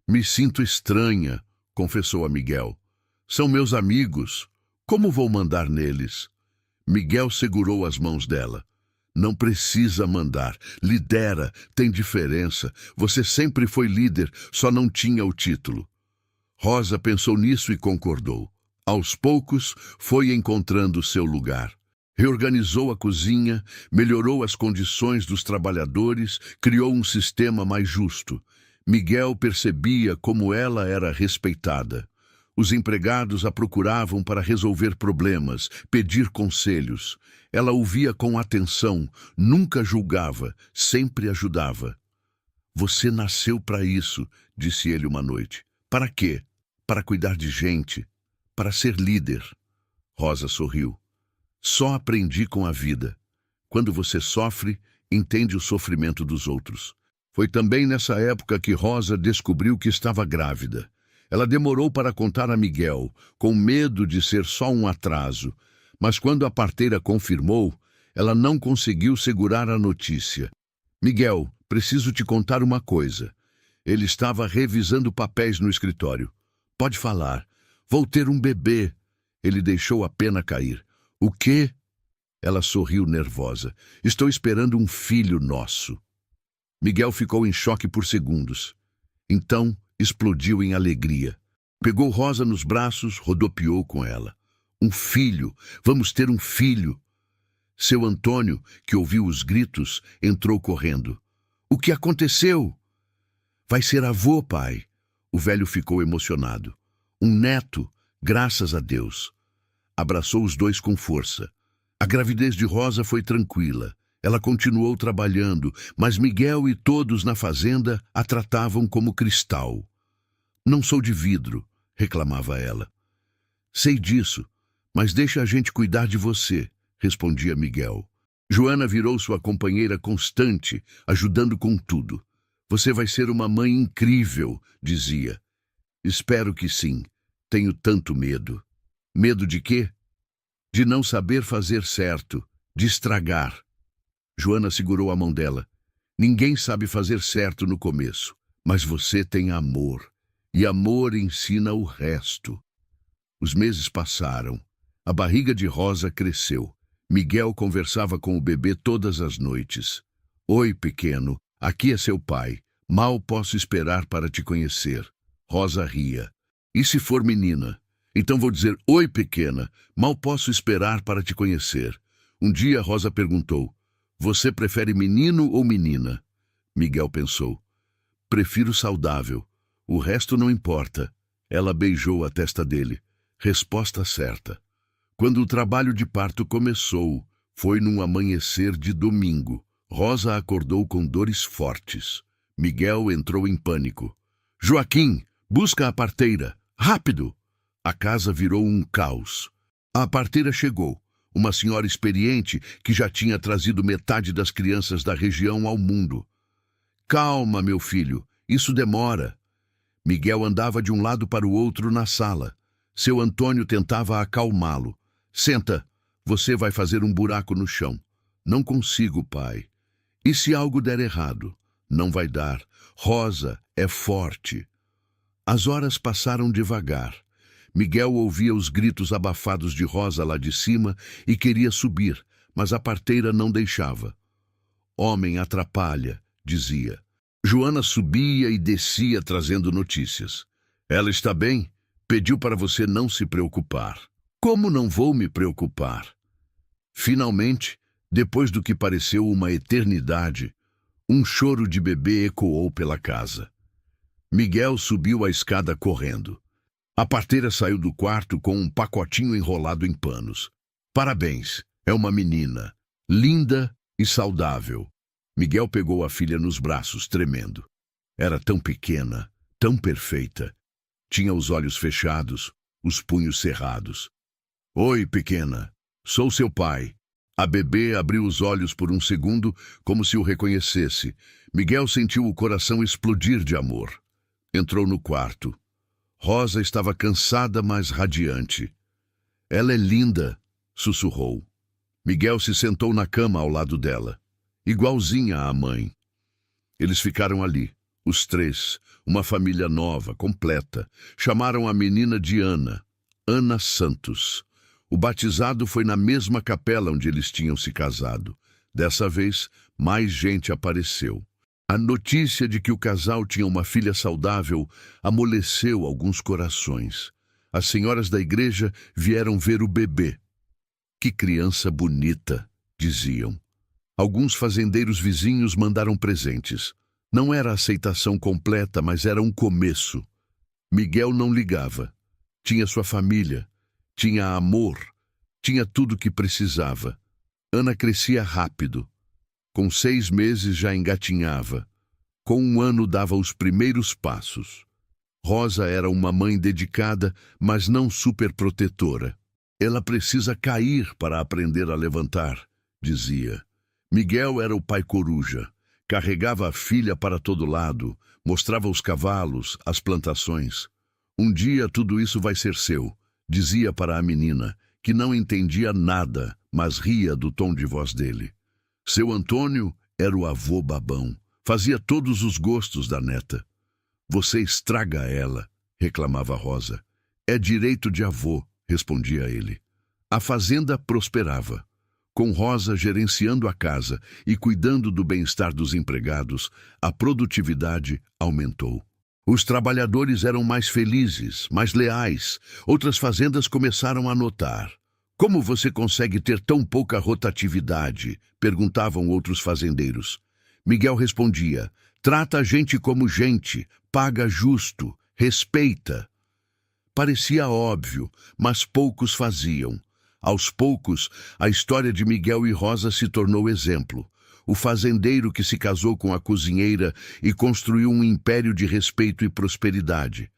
Me sinto estranha, confessou a Miguel. São meus amigos. Como vou mandar neles? Miguel segurou as mãos dela. Não precisa mandar. Lidera, tem diferença. Você sempre foi líder, só não tinha o título. Rosa pensou nisso e concordou. Aos poucos, foi encontrando seu lugar. Reorganizou a cozinha, melhorou as condições dos trabalhadores, criou um sistema mais justo. Miguel percebia como ela era respeitada. Os empregados a procuravam para resolver problemas, pedir conselhos. Ela ouvia com atenção, nunca julgava, sempre ajudava. Você nasceu para isso, disse ele uma noite. Para quê? Para cuidar de gente, para ser líder. Rosa sorriu. Só aprendi com a vida. Quando você sofre, entende o sofrimento dos outros. Foi também nessa época que Rosa descobriu que estava grávida. Ela demorou para contar a Miguel, com medo de ser só um atraso. Mas quando a parteira confirmou, ela não conseguiu segurar a notícia. Miguel, preciso te contar uma coisa. Ele estava revisando papéis no escritório. Pode falar. Vou ter um bebê. Ele deixou a pena cair. O quê? Ela sorriu nervosa. Estou esperando um filho nosso. Miguel ficou em choque por segundos. Então, explodiu em alegria. Pegou Rosa nos braços, rodopiou com ela. Um filho! Vamos ter um filho! Seu Antônio, que ouviu os gritos, entrou correndo. O que aconteceu? Vai ser avô, pai. O velho ficou emocionado. Um neto, graças a Deus. Abraçou os dois com força. A gravidez de Rosa foi tranquila. Ela continuou trabalhando, mas Miguel e todos na fazenda a tratavam como cristal. Não sou de vidro, reclamava ela. Sei disso, mas deixa a gente cuidar de você, respondia Miguel. Joana virou sua companheira constante, ajudando com tudo. Você vai ser uma mãe incrível, dizia. Espero que sim. Tenho tanto medo. Medo de quê? De não saber fazer certo, de estragar. Joana segurou a mão dela. Ninguém sabe fazer certo no começo, mas você tem amor. E amor ensina o resto. Os meses passaram. A barriga de Rosa cresceu. Miguel conversava com o bebê todas as noites. Oi, pequeno, aqui é seu pai. Mal posso esperar para te conhecer. Rosa ria. E se for menina? Então vou dizer, oi, pequena, mal posso esperar para te conhecer. Um dia Rosa perguntou, você prefere menino ou menina? Miguel pensou, prefiro saudável. O resto não importa. Ela beijou a testa dele. Resposta certa. Quando o trabalho de parto começou, foi num amanhecer de domingo. Rosa acordou com dores fortes. Miguel entrou em pânico. Joaquim, busca a parteira. Rápido! A casa virou um caos. A parteira chegou. Uma senhora experiente que já tinha trazido metade das crianças da região ao mundo. Calma, meu filho. Isso demora. Miguel andava de um lado para o outro na sala. Seu Antônio tentava acalmá-lo. Senta, você vai fazer um buraco no chão. Não consigo, pai. E se algo der errado? Não vai dar. Rosa é forte. As horas passaram devagar. Miguel ouvia os gritos abafados de Rosa lá de cima e queria subir, mas a parteira não deixava. Homem atrapalha, dizia. Joana subia e descia trazendo notícias. Ela está bem? Pediu para você não se preocupar. Como não vou me preocupar? Finalmente, depois do que pareceu uma eternidade, um choro de bebê ecoou pela casa. Miguel subiu a escada correndo. A parteira saiu do quarto com um pacotinho enrolado em panos. Parabéns, é uma menina, linda e saudável. Miguel pegou a filha nos braços, tremendo. Era tão pequena, tão perfeita. Tinha os olhos fechados, os punhos cerrados. Oi, pequena, sou seu pai. A bebê abriu os olhos por um segundo, como se o reconhecesse. Miguel sentiu o coração explodir de amor. Entrou no quarto. Rosa estava cansada, mas radiante. Ela é linda, sussurrou. Miguel se sentou na cama ao lado dela, igualzinha à mãe. Eles ficaram ali, os três, uma família nova, completa. Chamaram a menina de Ana, Ana Santos. O batizado foi na mesma capela onde eles tinham se casado. Dessa vez, mais gente apareceu. A notícia de que o casal tinha uma filha saudável amoleceu alguns corações. As senhoras da igreja vieram ver o bebê. Que criança bonita, diziam. Alguns fazendeiros vizinhos mandaram presentes. Não era aceitação completa, mas era um começo. Miguel não ligava. Tinha sua família. Tinha amor, tinha tudo o que precisava. Ana crescia rápido. Com 6 meses já engatinhava. Com 1 ano dava os primeiros passos. Rosa era uma mãe dedicada, mas não superprotetora. Ela precisa cair para aprender a levantar, dizia. Miguel era o pai coruja. Carregava a filha para todo lado, mostrava os cavalos, as plantações. Um dia tudo isso vai ser seu. Dizia para a menina, que não entendia nada, mas ria do tom de voz dele. Seu Antônio era o avô babão, fazia todos os gostos da neta. Você estraga ela, reclamava Rosa. É direito de avô, respondia ele. A fazenda prosperava. Com Rosa gerenciando a casa e cuidando do bem-estar dos empregados, a produtividade aumentou. Os trabalhadores eram mais felizes, mais leais. Outras fazendas começaram a notar. Como você consegue ter tão pouca rotatividade? Perguntavam outros fazendeiros. Miguel respondia, trata a gente como gente, paga justo, respeita. Parecia óbvio, mas poucos faziam. Aos poucos, a história de Miguel e Rosa se tornou exemplo. O fazendeiro que se casou com a cozinheira e construiu um império de respeito e prosperidade.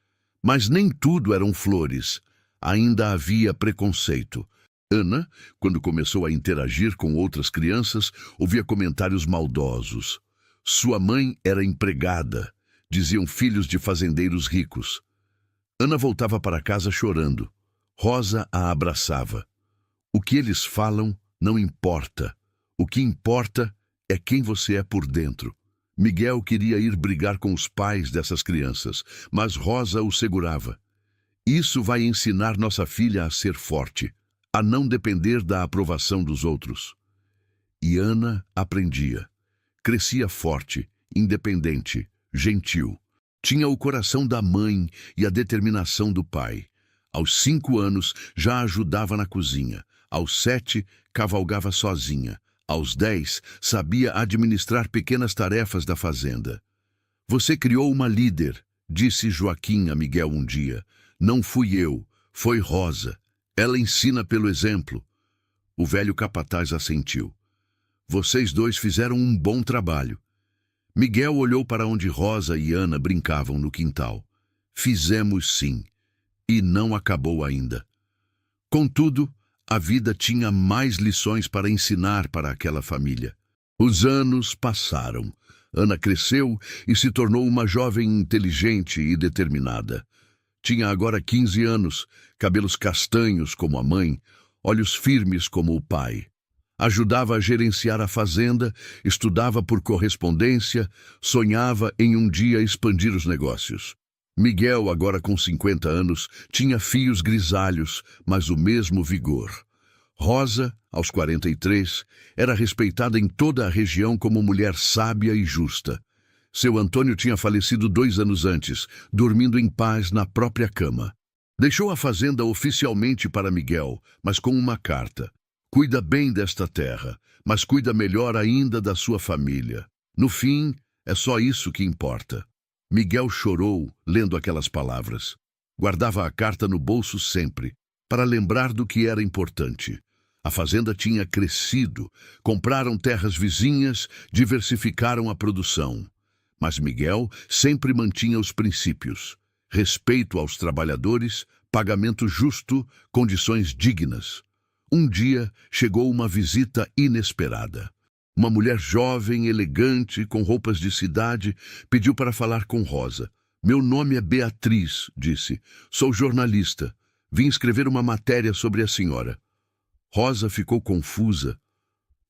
Mas nem tudo eram flores. Ainda havia preconceito. Ana, quando começou a interagir com outras crianças, ouvia comentários maldosos. Sua mãe era empregada, diziam filhos de fazendeiros ricos. Ana voltava para casa chorando. Rosa a abraçava. O que eles falam não importa. O que importa é quem você é por dentro. Miguel queria ir brigar com os pais dessas crianças, mas Rosa o segurava. Isso vai ensinar nossa filha a ser forte, a não depender da aprovação dos outros. E Ana aprendia. Crescia forte, independente, gentil. Tinha o coração da mãe e a determinação do pai. Aos 5 anos, já ajudava na cozinha. Aos 7, cavalgava sozinha. Aos 10, sabia administrar pequenas tarefas da fazenda. Você criou uma líder, disse Joaquim a Miguel um dia. Não fui eu, foi Rosa. Ela ensina pelo exemplo. O velho capataz assentiu. Vocês dois fizeram um bom trabalho. Miguel olhou para onde Rosa e Ana brincavam no quintal. Fizemos sim. E não acabou ainda. Contudo, a vida tinha mais lições para ensinar para aquela família. Os anos passaram. Ana cresceu e se tornou uma jovem inteligente e determinada. Tinha agora 15 anos, cabelos castanhos como a mãe, olhos firmes como o pai. Ajudava a gerenciar a fazenda, estudava por correspondência, sonhava em um dia expandir os negócios. Miguel, agora com 50 anos, tinha fios grisalhos, mas o mesmo vigor. Rosa, aos 43, era respeitada em toda a região como mulher sábia e justa. Seu Antônio tinha falecido 2 anos antes, dormindo em paz na própria cama. Deixou a fazenda oficialmente para Miguel, mas com uma carta. Cuida bem desta terra, mas cuida melhor ainda da sua família. No fim, é só isso que importa. Miguel chorou, lendo aquelas palavras. Guardava a carta no bolso sempre, para lembrar do que era importante. A fazenda tinha crescido, compraram terras vizinhas, diversificaram a produção. Mas Miguel sempre mantinha os princípios: respeito aos trabalhadores, pagamento justo, condições dignas. Um dia chegou uma visita inesperada. Uma mulher jovem, elegante, com roupas de cidade, pediu para falar com Rosa. Meu nome é Beatriz, disse. Sou jornalista. Vim escrever uma matéria sobre a senhora. Rosa ficou confusa.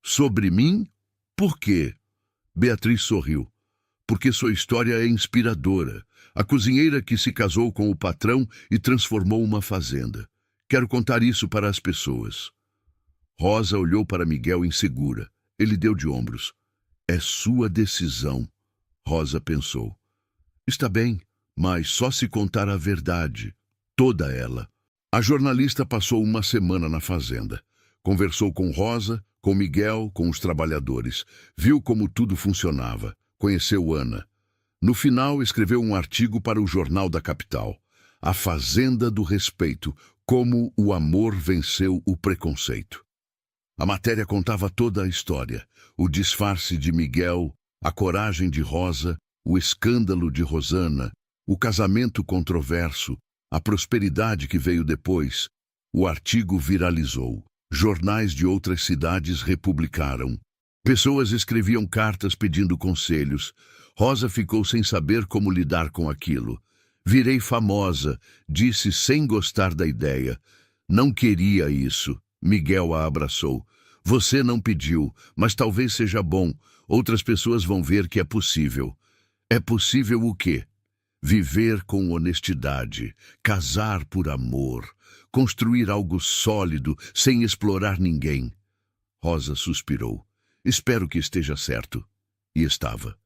Sobre mim? Por quê? Beatriz sorriu. Porque sua história é inspiradora. A cozinheira que se casou com o patrão e transformou uma fazenda. Quero contar isso para as pessoas. Rosa olhou para Miguel insegura. Ele deu de ombros. É sua decisão, Rosa pensou. Está bem, mas só se contar a verdade, toda ela. A jornalista passou uma semana na fazenda. Conversou com Rosa, com Miguel, com os trabalhadores. Viu como tudo funcionava. Conheceu Ana. No final, escreveu um artigo para o Jornal da Capital. A Fazenda do Respeito, como o amor venceu o preconceito. A matéria contava toda a história. O disfarce de Miguel, a coragem de Rosa, o escândalo de Rosana, o casamento controverso, a prosperidade que veio depois. O artigo viralizou. Jornais de outras cidades republicaram. Pessoas escreviam cartas pedindo conselhos. Rosa ficou sem saber como lidar com aquilo. Virei famosa, disse sem gostar da ideia. Não queria isso. Miguel a abraçou. Você não pediu, mas talvez seja bom. Outras pessoas vão ver que é possível. É possível o quê? Viver com honestidade, casar por amor, construir algo sólido sem explorar ninguém. Rosa suspirou. Espero que esteja certo. E estava.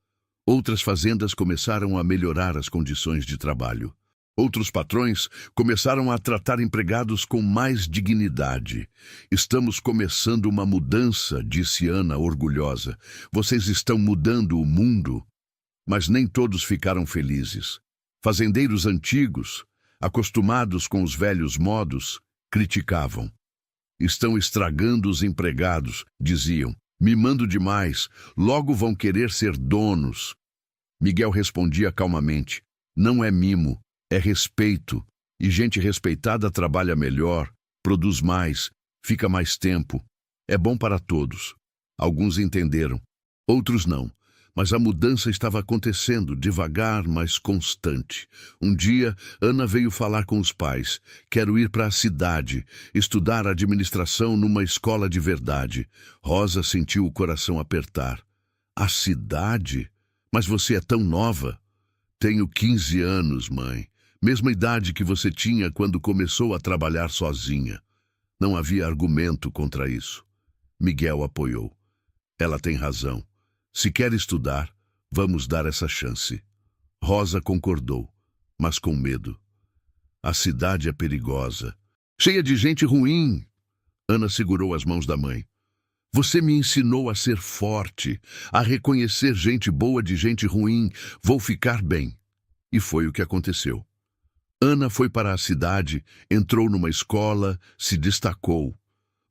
Outras fazendas começaram a melhorar as condições de trabalho. Outros patrões começaram a tratar empregados com mais dignidade. Estamos começando uma mudança, disse Ana orgulhosa. Vocês estão mudando o mundo. Mas nem todos ficaram felizes. Fazendeiros antigos, acostumados com os velhos modos, criticavam. Estão estragando os empregados, diziam. Mimando demais, logo vão querer ser donos. Miguel respondia calmamente. Não é mimo. É respeito, e gente respeitada trabalha melhor, produz mais, fica mais tempo. É bom para todos. Alguns entenderam, outros não. Mas a mudança estava acontecendo, devagar, mas constante. Um dia, Ana veio falar com os pais. Quero ir para a cidade, estudar administração numa escola de verdade. Rosa sentiu o coração apertar. A cidade? Mas você é tão nova. Tenho 15 anos, mãe. Mesma idade que você tinha quando começou a trabalhar sozinha. Não havia argumento contra isso. Miguel apoiou. Ela tem razão. Se quer estudar, vamos dar essa chance. Rosa concordou, mas com medo. A cidade é perigosa, cheia de gente ruim. Ana segurou as mãos da mãe. Você me ensinou a ser forte, a reconhecer gente boa de gente ruim. Vou ficar bem. E foi o que aconteceu. Ana foi para a cidade, entrou numa escola, se destacou.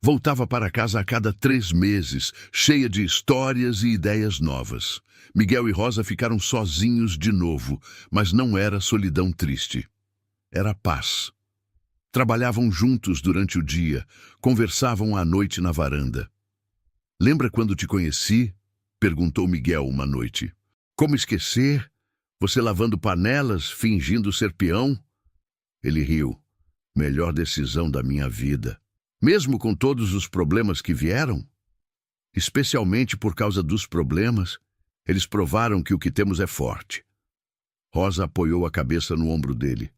Voltava para casa a cada 3 meses, cheia de histórias e ideias novas. Miguel e Rosa ficaram sozinhos de novo, mas não era solidão triste. Era paz. Trabalhavam juntos durante o dia, conversavam à noite na varanda. Lembra quando te conheci? Perguntou Miguel uma noite. Como esquecer? Você lavando panelas, fingindo ser peão? Ele riu. Melhor decisão da minha vida. Mesmo com todos os problemas que vieram? Especialmente por causa dos problemas, eles provaram que o que temos é forte. Rosa apoiou a cabeça no ombro dele.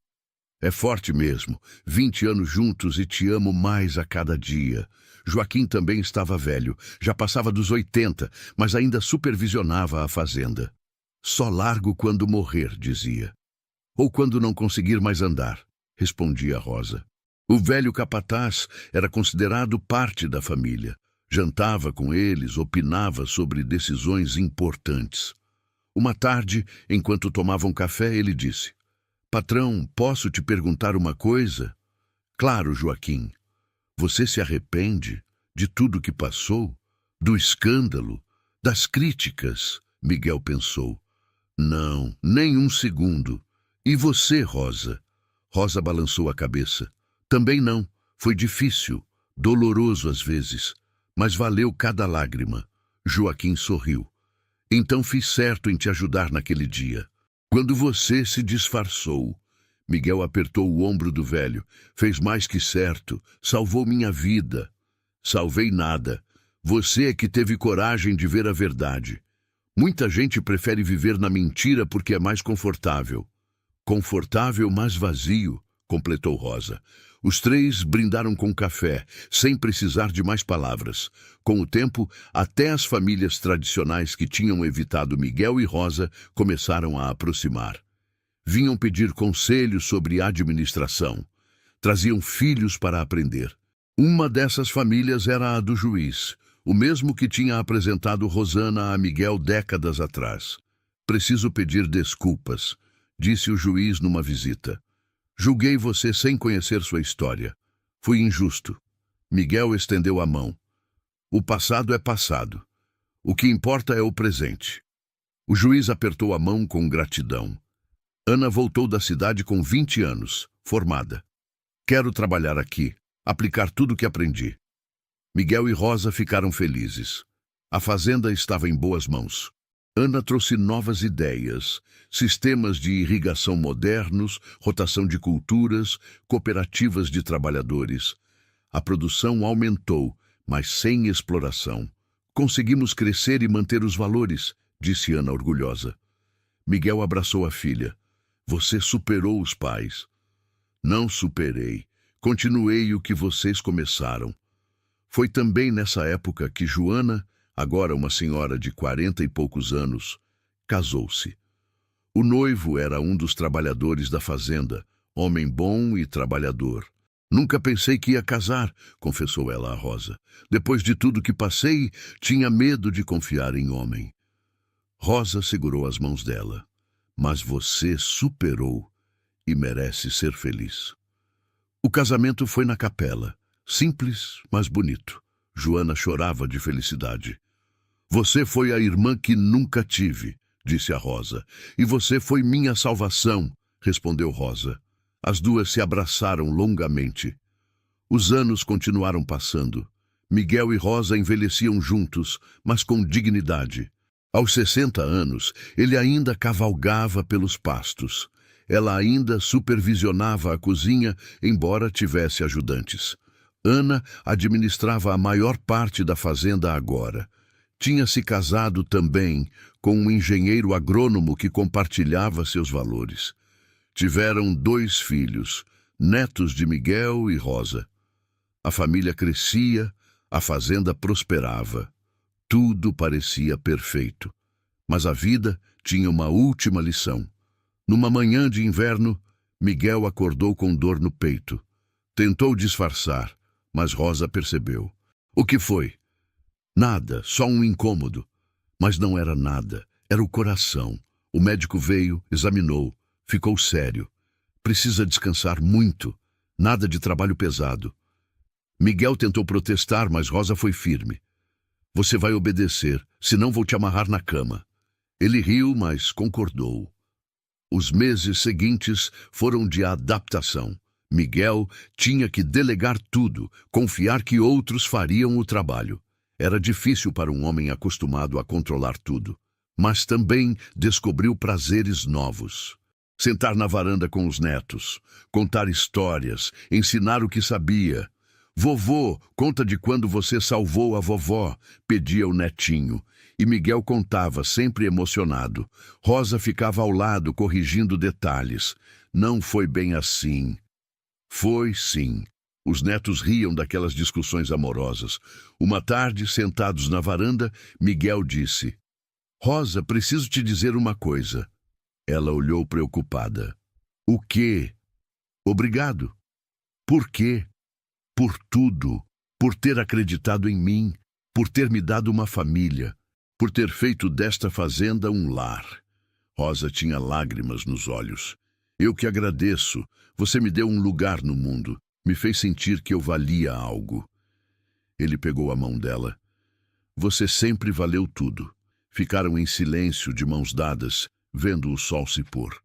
É forte mesmo. 20 anos juntos e te amo mais a cada dia. Joaquim também estava velho, já passava dos 80, mas ainda supervisionava a fazenda. Só largo quando morrer, dizia. Ou quando não conseguir mais andar, respondia Rosa. O velho capataz era considerado parte da família. Jantava com eles, opinava sobre decisões importantes. Uma tarde, enquanto tomavam café, ele disse: Patrão, posso te perguntar uma coisa? Claro, Joaquim. Você se arrepende de tudo que passou? Do escândalo? Das críticas? Miguel pensou. Não, nem um segundo. E você, Rosa? Rosa balançou a cabeça. Também não. Foi difícil, doloroso às vezes, mas valeu cada lágrima. Joaquim sorriu. Então fiz certo em te ajudar naquele dia. Quando você se disfarçou, Miguel apertou o ombro do velho. Fez mais que certo, salvou minha vida. Salvei nada. Você é que teve coragem de ver a verdade. Muita gente prefere viver na mentira porque é mais confortável. Confortável, mas vazio, completou Rosa. Os 3 brindaram com café, sem precisar de mais palavras. Com o tempo, até as famílias tradicionais que tinham evitado Miguel e Rosa começaram a aproximar. Vinham pedir conselhos sobre administração. Traziam filhos para aprender. Uma dessas famílias era a do juiz, o mesmo que tinha apresentado Rosana a Miguel décadas atrás. Preciso pedir desculpas, disse o juiz numa visita. Julguei você sem conhecer sua história. Fui injusto. Miguel estendeu a mão. O passado é passado. O que importa é o presente. O juiz apertou a mão com gratidão. Ana voltou da cidade com 20 anos, formada. Quero trabalhar aqui, aplicar tudo o que aprendi. Miguel e Rosa ficaram felizes. A fazenda estava em boas mãos. Ana trouxe novas ideias, sistemas de irrigação modernos, rotação de culturas, cooperativas de trabalhadores. A produção aumentou, mas sem exploração. Conseguimos crescer e manter os valores, disse Ana orgulhosa. Miguel abraçou a filha. Você superou os pais. Não superei. Continuei o que vocês começaram. Foi também nessa época que Joana, agora uma senhora de 40 e poucos anos, casou-se. O noivo era um dos trabalhadores da fazenda, homem bom e trabalhador. Nunca pensei que ia casar, confessou ela a Rosa. Depois de tudo que passei, tinha medo de confiar em homem. Rosa segurou as mãos dela. Mas você superou e merece ser feliz. O casamento foi na capela, simples, mas bonito. Joana chorava de felicidade. Você foi a irmã que nunca tive, disse a Rosa. E você foi minha salvação, respondeu Rosa. As duas se abraçaram longamente. Os anos continuaram passando. Miguel e Rosa envelheciam juntos, mas com dignidade. Aos 60 anos, ele ainda cavalgava pelos pastos. Ela ainda supervisionava a cozinha, embora tivesse ajudantes. Ana administrava a maior parte da fazenda agora. Tinha se casado também com um engenheiro agrônomo que compartilhava seus valores. Tiveram 2 filhos, netos de Miguel e Rosa. A família crescia, a fazenda prosperava. Tudo parecia perfeito. Mas a vida tinha uma última lição. Numa manhã de inverno, Miguel acordou com dor no peito. Tentou disfarçar, mas Rosa percebeu. O que foi? Nada, só um incômodo. Mas não era nada, era o coração. O médico veio, examinou, ficou sério. Precisa descansar muito, nada de trabalho pesado. Miguel tentou protestar, mas Rosa foi firme. Você vai obedecer, senão vou te amarrar na cama. Ele riu, mas concordou. Os meses seguintes foram de adaptação. Miguel tinha que delegar tudo, confiar que outros fariam o trabalho. Era difícil para um homem acostumado a controlar tudo, mas também descobriu prazeres novos. Sentar na varanda com os netos, contar histórias, ensinar o que sabia. Vovô, conta de quando você salvou a vovó, pedia o netinho. E Miguel contava, sempre emocionado. Rosa ficava ao lado, corrigindo detalhes. Não foi bem assim. Foi sim. Os netos riam daquelas discussões amorosas. Uma tarde, sentados na varanda, Miguel disse: Rosa, preciso te dizer uma coisa. Ela olhou preocupada. O quê? Obrigado. Por quê? Por tudo. Por ter acreditado em mim. Por ter me dado uma família. Por ter feito desta fazenda um lar. Rosa tinha lágrimas nos olhos. Eu que agradeço. Você me deu um lugar no mundo. Me fez sentir que eu valia algo. Ele pegou a mão dela. Você sempre valeu tudo. Ficaram em silêncio, de mãos dadas, vendo o sol se pôr.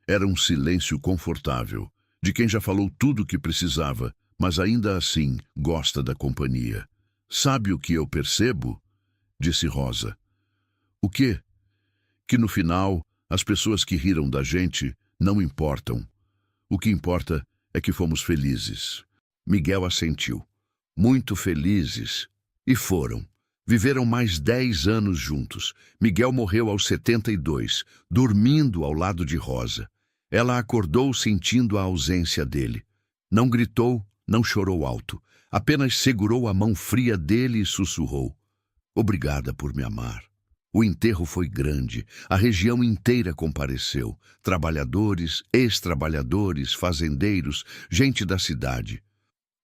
Era um silêncio confortável, de quem já falou tudo o que precisava, mas ainda assim gosta da companhia. Sabe o que eu percebo? Disse Rosa. O quê? Que no final, as pessoas que riram da gente não importam. O que importa é que fomos felizes. Miguel assentiu. Muito felizes. E foram. Viveram mais 10 anos juntos. Miguel morreu aos 72, dormindo ao lado de Rosa. Ela acordou sentindo a ausência dele. Não gritou, não chorou alto. Apenas segurou a mão fria dele e sussurrou. Obrigada por me amar. O enterro foi grande. A região inteira compareceu. Trabalhadores, ex-trabalhadores, fazendeiros, gente da cidade.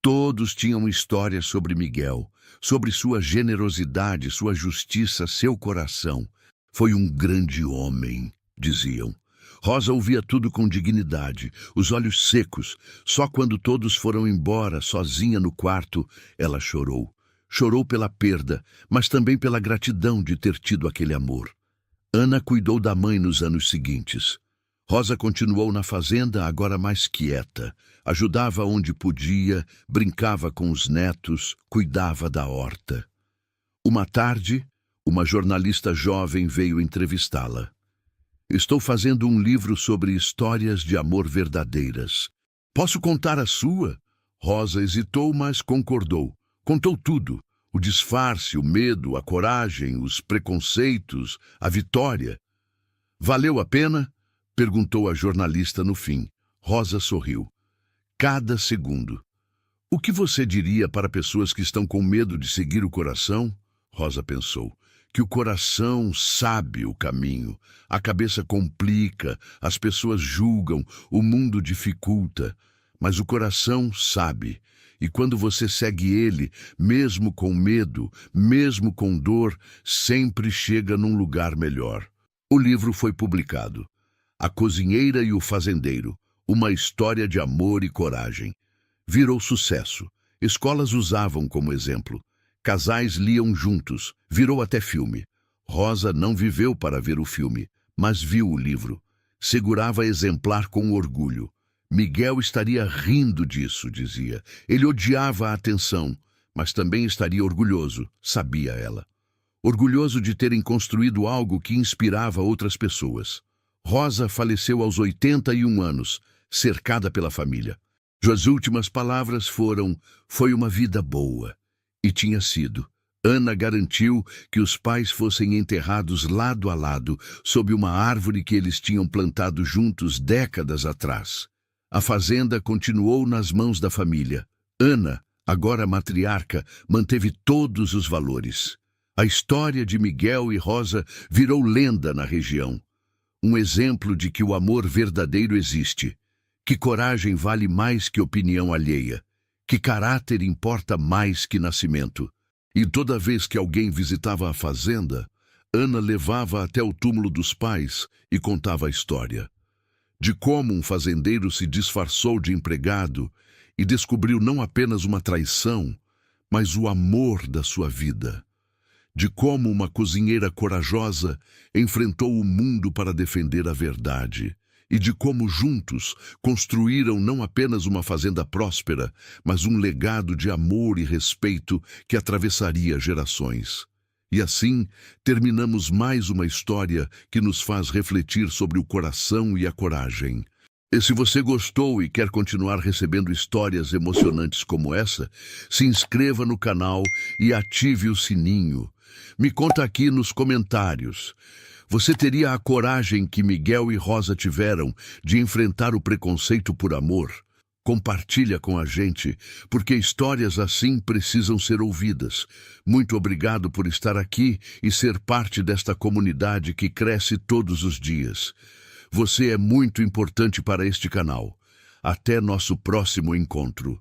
Todos tinham histórias sobre Miguel, sobre sua generosidade, sua justiça, seu coração. Foi um grande homem, diziam. Rosa ouvia tudo com dignidade, os olhos secos. Só quando todos foram embora, sozinha no quarto, ela chorou. Chorou pela perda, mas também pela gratidão de ter tido aquele amor. Ana cuidou da mãe nos anos seguintes. Rosa continuou na fazenda, agora mais quieta. Ajudava onde podia, brincava com os netos, cuidava da horta. Uma tarde, uma jornalista jovem veio entrevistá-la. Estou fazendo um livro sobre histórias de amor verdadeiras. Posso contar a sua? Rosa hesitou, mas concordou. Contou tudo. O disfarce, o medo, a coragem, os preconceitos, a vitória. Valeu a pena? Perguntou a jornalista no fim. Rosa sorriu. Cada segundo. O que você diria para pessoas que estão com medo de seguir o coração? Rosa pensou. Que o coração sabe o caminho. A cabeça complica, as pessoas julgam, o mundo dificulta. Mas o coração sabe. E quando você segue ele, mesmo com medo, mesmo com dor, sempre chega num lugar melhor. O livro foi publicado. A Cozinheira e o Fazendeiro. Uma história de amor e coragem. Virou sucesso. Escolas usavam como exemplo. Casais liam juntos. Virou até filme. Rosa não viveu para ver o filme, mas viu o livro. Segurava exemplar com orgulho. Miguel estaria rindo disso, dizia. Ele odiava a atenção, mas também estaria orgulhoso, sabia ela. Orgulhoso de terem construído algo que inspirava outras pessoas. Rosa faleceu aos 81 anos, cercada pela família. Suas últimas palavras foram: "Foi uma vida boa." E tinha sido. Ana garantiu que os pais fossem enterrados lado a lado, sob uma árvore que eles tinham plantado juntos décadas atrás. A fazenda continuou nas mãos da família. Ana, agora matriarca, manteve todos os valores. A história de Miguel e Rosa virou lenda na região. Um exemplo de que o amor verdadeiro existe, que coragem vale mais que opinião alheia, que caráter importa mais que nascimento. E toda vez que alguém visitava a fazenda, Ana levava até o túmulo dos pais e contava a história. De como um fazendeiro se disfarçou de empregado e descobriu não apenas uma traição, mas o amor da sua vida. De como uma cozinheira corajosa enfrentou o mundo para defender a verdade. E de como juntos construíram não apenas uma fazenda próspera, mas um legado de amor e respeito que atravessaria gerações. E assim, terminamos mais uma história que nos faz refletir sobre o coração e a coragem. E se você gostou e quer continuar recebendo histórias emocionantes como essa, se inscreva no canal e ative o sininho. Me conta aqui nos comentários. Você teria a coragem que Miguel e Rosa tiveram de enfrentar o preconceito por amor? Compartilha com a gente, porque histórias assim precisam ser ouvidas. Muito obrigado por estar aqui e ser parte desta comunidade que cresce todos os dias. Você é muito importante para este canal. Até nosso próximo encontro.